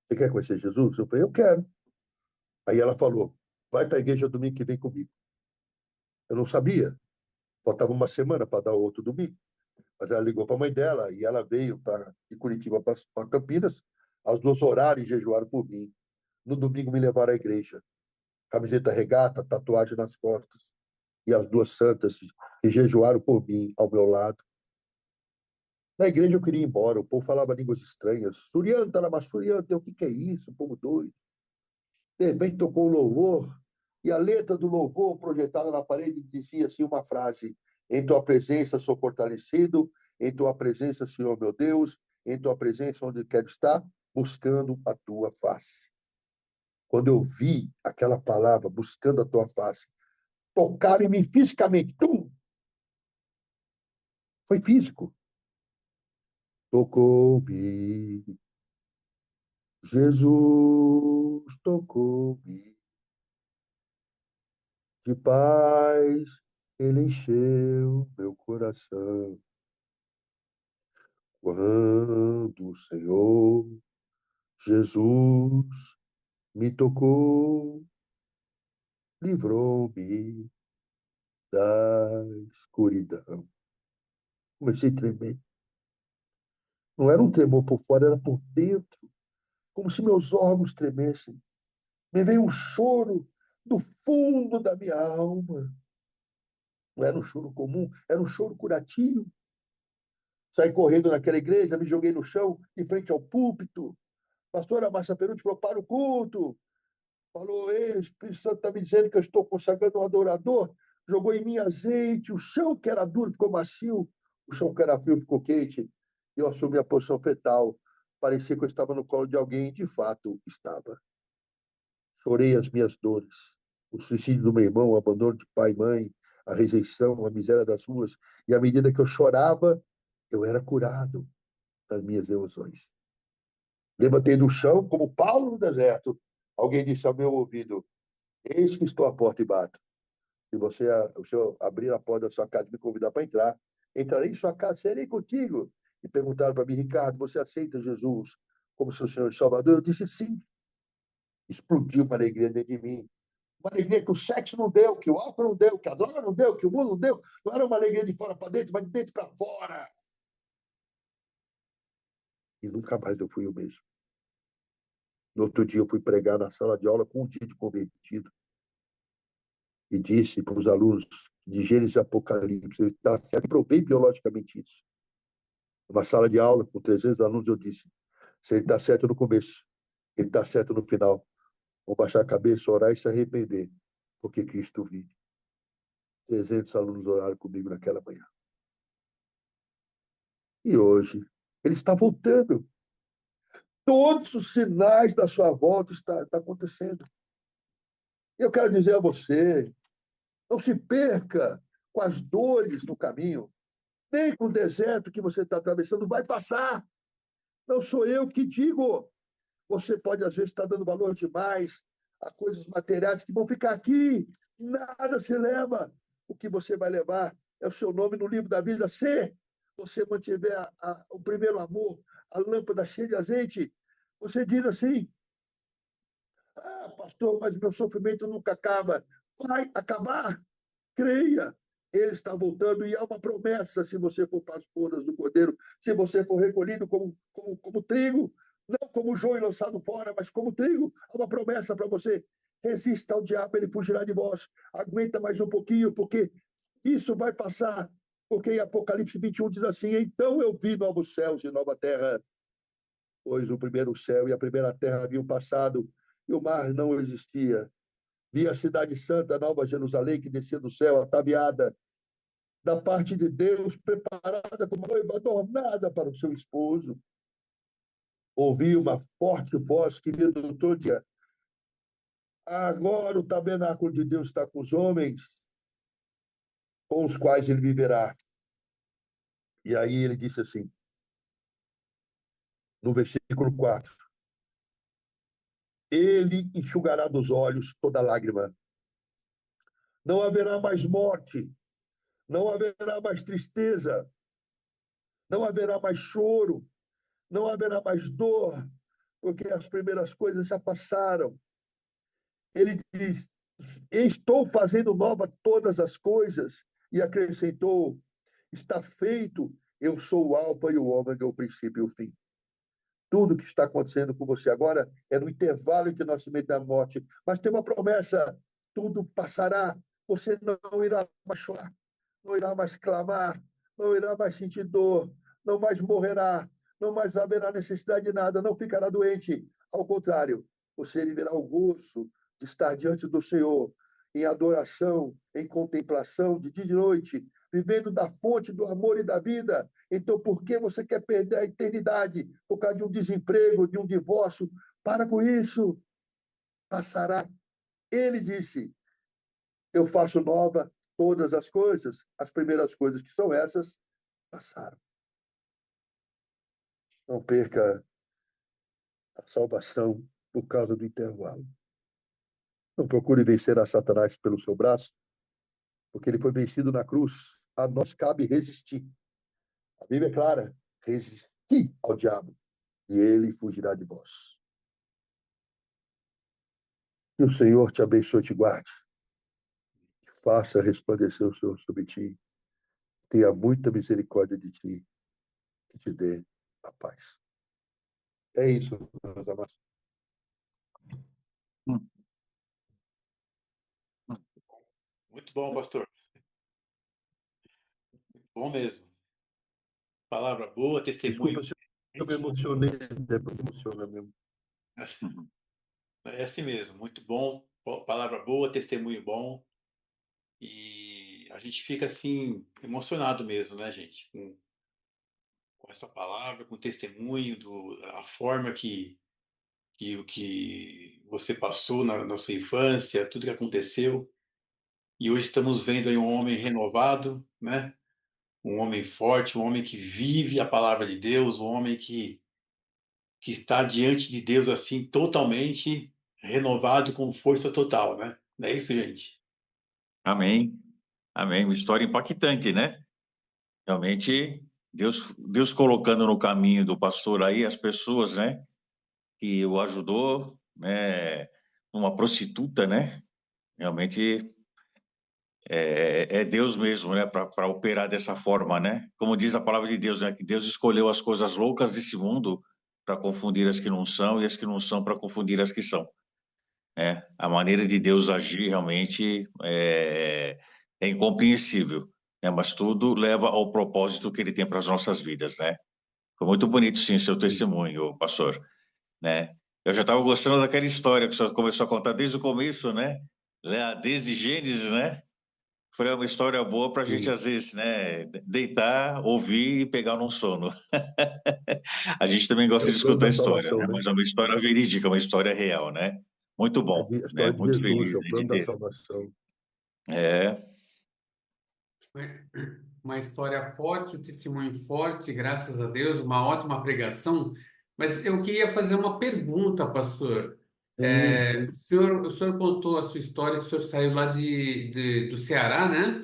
Você quer conhecer Jesus? Eu falei, eu quero. Aí ela falou, vai para a igreja domingo que vem comigo. Eu não sabia. Faltava uma semana para dar outro domingo. Mas ela ligou para a mãe dela e ela veio de Curitiba para Campinas. As duas oraram e jejuaram por mim. No domingo me levaram à igreja. Camiseta regata, tatuagem nas costas. E as duas santas que jejuaram por mim ao meu lado. Na igreja eu queria ir embora. O povo falava línguas estranhas. Surianta, Surianta, o que é isso? O povo doido. De repente tocou o louvor, e a letra do louvor projetada na parede dizia assim uma frase: em tua presença sou fortalecido, em tua presença, Senhor meu Deus, em tua presença onde quero estar, buscando a tua face. Quando eu vi aquela palavra, buscando a tua face, tocar em mim fisicamente, tum, foi físico. Tocou-me, Jesus tocou-me. De paz, ele encheu meu coração. Quando o Senhor Jesus me tocou, livrou-me da escuridão. Comecei a tremer. Não era um tremor por fora, era por dentro, como se meus órgãos tremessem. Me veio um choro do fundo da minha alma. Não era um choro comum, era um choro curativo. Saí correndo naquela igreja, me joguei no chão, em frente ao púlpito. Pastora Márcia Perucci falou, para o culto. Falou, ei, o Espírito Santo está me dizendo que eu estou consagrando um adorador. Jogou em mim azeite, o chão que era duro ficou macio, o chão que era frio ficou quente. Eu assumi a posição fetal. Parecia que eu estava no colo de alguém, e de fato estava. Chorei as minhas dores. O suicídio do meu irmão, o abandono de pai e mãe, a rejeição, a miséria das ruas. E à medida que eu chorava, eu era curado das minhas emoções. Levantei do chão, como Paulo no deserto. Alguém disse ao meu ouvido, eis que estou à porta e bato. Se o senhor abrir a porta da sua casa e me convidar para entrar, entrarei em sua casa, serei contigo. E perguntaram para mim, Ricardo, você aceita Jesus como seu Senhor e Salvador? Eu disse sim. Explodiu uma alegria dentro de mim. Uma alegria que o sexo não deu, que o álcool não deu, que a droga não deu, que o mundo não deu. Não era uma alegria de fora para dentro, mas de dentro para fora. E nunca mais eu fui o mesmo. No outro dia, eu fui pregar na sala de aula com um dia de convertido e disse para os alunos de Gênesis e Apocalipse, ele está certo, provei biologicamente isso. Numa sala de aula com 300 alunos, eu disse, se ele está certo no começo, ele está certo no final. Vamos baixar a cabeça, orar e se arrepender, porque Cristo vive. 300 alunos oraram comigo naquela manhã. E hoje, ele está voltando. Todos os sinais da sua volta estão acontecendo. Eu quero dizer a você, não se perca com as dores no caminho, nem com o deserto que você está atravessando, vai passar. Não sou eu que digo. Você pode, às vezes, estar dando valor demais a coisas materiais que vão ficar aqui. Nada se leva. O que você vai levar é o seu nome no livro da vida. Se você mantiver o primeiro amor, a lâmpada cheia de azeite, você diz assim, pastor, mas meu sofrimento nunca acaba. Vai acabar. Creia. Ele está voltando e há uma promessa se você for para as bodas do Cordeiro, se você for recolhido como trigo, não como joio lançado fora, mas como trigo, há uma promessa para você. Resista ao diabo, ele fugirá de vós. Aguenta mais um pouquinho, porque isso vai passar. Porque em Apocalipse 21 diz assim, então eu vi novos céus e nova terra, pois o primeiro céu e a primeira terra haviam passado e o mar não existia. Vi a cidade santa, Nova Jerusalém, que descia do céu, ataviada da parte de Deus, preparada como noiva adornada para o seu esposo. Ouvi uma forte voz que me doutor dizia: agora o tabernáculo de Deus está com os homens, com os quais ele viverá. E aí ele disse assim, no versículo 4, ele enxugará dos olhos toda lágrima. Não haverá mais morte, não haverá mais tristeza, não haverá mais choro, não haverá mais dor, porque as primeiras coisas já passaram. Ele diz: estou fazendo nova todas as coisas, e acrescentou: está feito, eu sou o alfa e o ômega, o princípio e o fim. Tudo que está acontecendo com você agora é no intervalo entre o nascimento e a morte, mas tem uma promessa: tudo passará, você não irá mais chorar, não irá mais clamar, não irá mais sentir dor, não mais morrerá, não mais haverá necessidade de nada, não ficará doente. Ao contrário, você viverá o gozo de estar diante do Senhor, em adoração, em contemplação, de dia e de noite, vivendo da fonte do amor e da vida. Então, por que você quer perder a eternidade por causa de um desemprego, de um divórcio? Para com isso, passará. Ele disse: eu faço nova todas as coisas. As primeiras coisas, que são essas, passaram. Não perca a salvação por causa do intervalo. Não procure vencer a Satanás pelo seu braço, porque ele foi vencido na cruz. A nós cabe resistir. A Bíblia é clara: resisti ao diabo e ele fugirá de vós. Que o Senhor te abençoe e te guarde. Faça resplandecer o Senhor sobre ti. Tenha muita misericórdia de ti, que te dê a paz. É isso, meus amados. Muito bom, pastor. Bom mesmo. Palavra boa, testemunho. Desculpa se eu me emocionei, depois emociona mesmo. É assim mesmo, muito bom. Palavra boa, testemunho bom. E a gente fica assim, emocionado mesmo, né, gente? Com essa palavra, com o testemunho, a forma que você passou na sua infância, tudo que aconteceu. E hoje estamos vendo aí um homem renovado, né? Um homem forte, um homem que vive a palavra de Deus, um homem que está diante de Deus assim, totalmente renovado, com força total, né? Não é isso, gente? Amém. Amém. Uma história impactante, né? Realmente, Deus colocando no caminho do pastor aí as pessoas, né? Que o ajudou, né? Uma prostituta, né? Realmente é Deus mesmo, né? Para operar dessa forma, né? Como diz a palavra de Deus, né? Que Deus escolheu as coisas loucas desse mundo para confundir as que não são e as que não são para confundir as que são. Né? A maneira de Deus agir realmente é incompreensível, né? Mas tudo leva ao propósito que Ele tem para as nossas vidas, né? Foi muito bonito, sim, seu testemunho, pastor, né? Eu já estava gostando daquela história que o senhor começou a contar desde o começo, né? Desde Gênesis, né? Foi uma história boa para a gente, Sim, às vezes, né? Deitar, ouvir e pegar num sono. A gente também é gosta o de plano escutar a da história, salvação, né? né? Mas é uma história verídica, uma história real, né? Muito É bom, a né? história de Muito Jesus, feliz, é o né, de plano da ter. salvação. É, Uma história forte, um testemunho forte, graças a Deus, uma ótima pregação. Mas eu queria fazer uma pergunta, pastor. Sim, O senhor contou a sua história, que o senhor saiu lá do Ceará, né?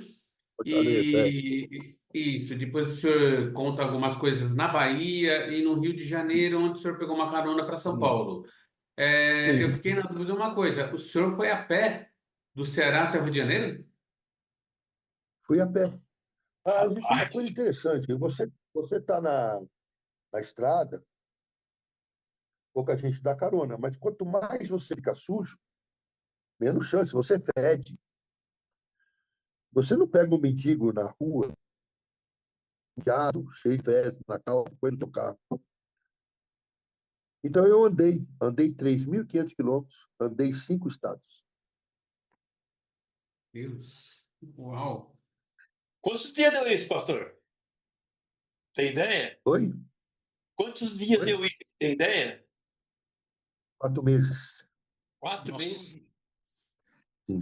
Fortaleza, é. E isso, depois o senhor conta algumas coisas na Bahia e no Rio de Janeiro, onde o senhor pegou uma carona para São Sim, Paulo. Eu sim, fiquei na dúvida de uma coisa: o senhor foi a pé do Ceará até o Rio de Janeiro? fui a pé. Ah, existe uma Rapaz, coisa interessante. Você está na estrada, pouca gente dá carona, mas quanto mais você fica sujo, menos chance, você fede. Você não pega um mendigo na rua, miado, cheio de fezes, Natal, põe no teu carro. Então eu andei 3.500 quilômetros, andei 5 estados. Deus. Uau. Quantos dias deu isso, pastor? Tem ideia? Oi? Quantos dias Oi? deu isso? Tem ideia? 4 meses. 4 meses? Sim.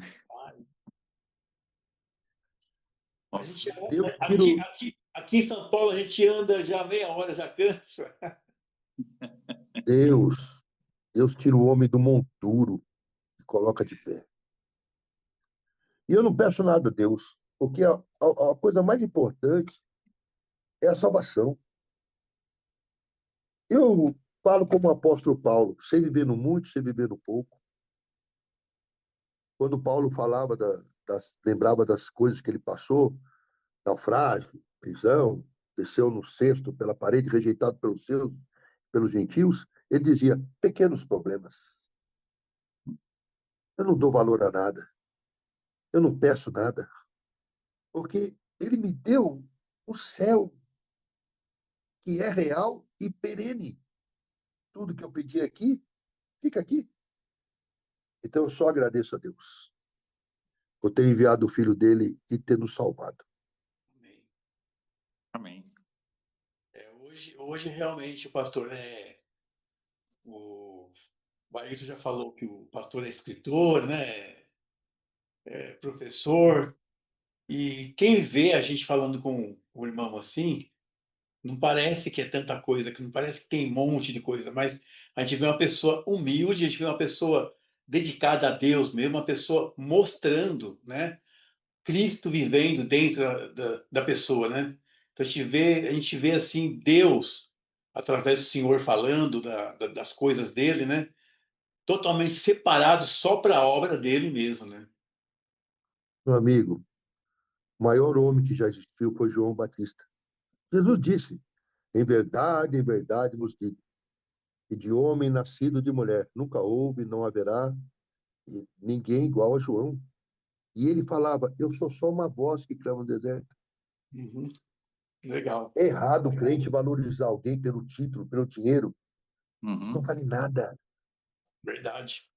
A gente Deus anda, tirou, aqui em São Paulo, a gente anda já meia hora, já cansa. Deus, Deus tira o homem do monturo e coloca de pé. E eu não peço nada a Deus, porque a coisa mais importante é a salvação. Eu falo como o apóstolo Paulo, sei viver no muito, sei viver no pouco. Quando Paulo falava lembrava das coisas que ele passou, naufrágio, prisão, desceu no cesto pela parede, rejeitado pelos seus, pelos gentios, ele dizia: pequenos problemas. Eu não dou valor a nada, eu não peço nada, porque ele me deu o céu, que é real e perene. Tudo que eu pedi aqui, fica aqui. Então eu só agradeço a Deus por ter enviado o filho dele e ter nos salvado. Amém. Amém. Hoje realmente o pastor o Barito já falou que o pastor é escritor, né? É professor. E quem vê a gente falando com o irmão assim, não parece que é tanta coisa, que não parece que tem um monte de coisa, mas a gente vê uma pessoa humilde, a gente vê uma pessoa dedicada a Deus mesmo, uma pessoa mostrando, né? Cristo vivendo dentro da pessoa, né? Então a gente vê assim Deus através do Senhor falando das coisas dele, né? Totalmente separado só para a obra dele mesmo, né? Meu amigo, o maior homem que já existiu foi João Batista. Jesus disse: em verdade vos digo, que de homem nascido de mulher nunca houve, não haverá ninguém igual a João. E ele falava: eu sou só uma voz que clama no deserto. Uhum. Legal, É errado o crente valorizar alguém pelo título, pelo dinheiro. Isso não Uhum. vale nada. verdade.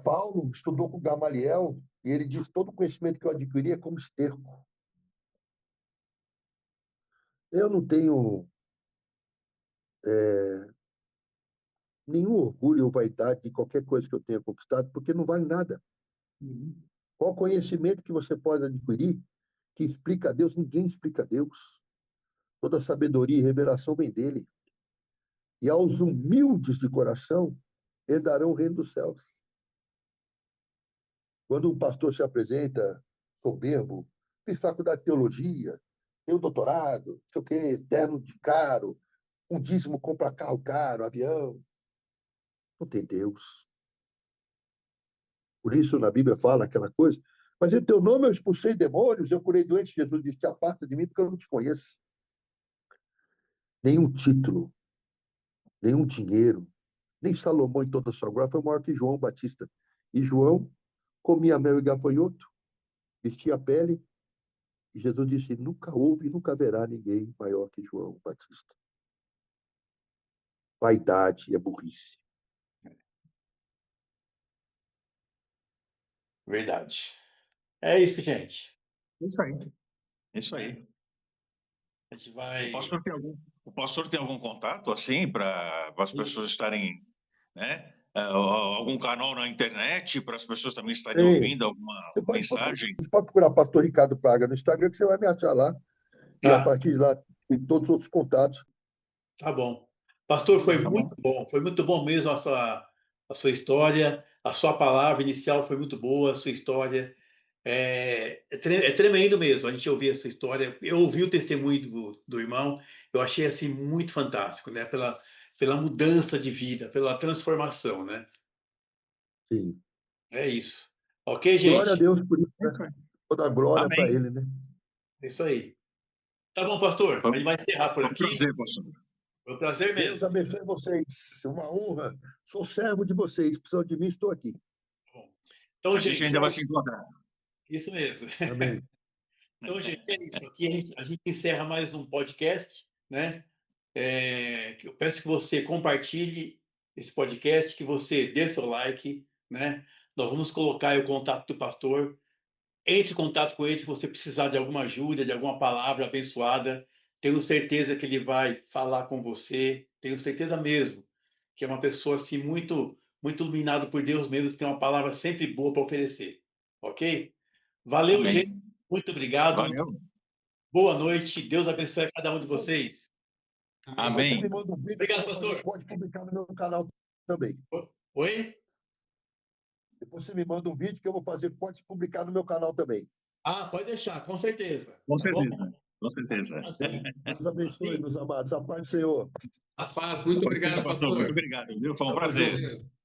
Paulo estudou com Gamaliel e ele diz: todo o conhecimento que eu adquiri é como esterco. Eu não tenho nenhum orgulho ou vaidade de qualquer coisa que eu tenha conquistado, porque não vale nada. Uhum. Qual conhecimento que você pode adquirir que explica a Deus? Ninguém explica a Deus. Toda sabedoria e revelação vem dele. E aos humildes de coração, herdarão o reino dos céus. Quando um pastor se apresenta soberbo, fiz faculdade de teologia, tenho doutorado, não sei o quê, terno de caro, um dízimo compra carro caro, avião. Não tem Deus. Por isso, na Bíblia fala aquela coisa. Mas em teu nome eu expulsei demônios, eu curei doentes. Jesus disse: te aparta de mim, porque eu não te conheço. Nenhum título, nenhum dinheiro, nem Salomão em toda a sua glória foi maior que João Batista. E João comia mel e gafanhoto, vestia a pele, e Jesus disse: nunca houve e nunca haverá ninguém maior que João Batista. Vaidade é burrice. Verdade. É isso, gente. Isso aí. Isso aí. A gente O vai. pastor tem algum, o pastor tem algum contato, assim, para as pessoas estarem, né? Algum canal na internet para as pessoas também estarem Tem. ouvindo alguma mensagem? Você pode procurar Pastor Ricardo Praga no Instagram, que você vai me achar lá. E a Tá, partir de lá, tem todos os outros contatos. tá bom. Pastor, foi Tá bom? muito bom. Foi muito bom mesmo a sua história. A sua palavra inicial foi muito boa, a sua história. É tremendo mesmo a gente ouvir a sua história. Eu ouvi o testemunho do irmão, eu achei assim muito fantástico, né? Pela mudança de vida, pela transformação, né? Sim. É isso. Ok, Glória a gente? Deus por isso, É né? isso aí. Toda a glória para Amém. ele, né? É isso aí. Tá bom, pastor. Foi A gente vai encerrar por foi um aqui. prazer, pastor. Foi um prazer Deus mesmo. abençoe vocês. Uma honra. Sou servo de vocês. Precisam de mim, estou aqui. Tá bom. Então, A gente gente, ainda vai se encontrar. isso mesmo. Amém. Então, gente, é isso. Aqui a gente encerra mais um podcast, né? Eu peço que você compartilhe esse podcast, que você dê seu like, né? Nós vamos colocar aí o contato do pastor entre em contato com ele se você precisar de alguma ajuda, de alguma palavra abençoada. Tenho certeza que ele vai falar com você. Tenho certeza mesmo que é uma pessoa assim muito iluminada por Deus mesmo, que tem uma palavra sempre boa para oferecer. Ok? Valeu, Amém. gente. Muito obrigado. Valeu. Boa noite. Deus abençoe a cada um de vocês. Amém. Você me manda um vídeo, Obrigado, que eu vou pastor. pode publicar no meu canal também. Oi? Depois você me manda um vídeo que eu vou fazer corte e publicar no meu canal também. Ah, pode deixar, com certeza. Com Tá bom? certeza. Com certeza. Assim, Deus abençoe, meus amados. A paz do Senhor. A paz, muito Pode ser, obrigado, pastor. Muito pastor. obrigado. Viu? Foi um Tamo prazer. junto.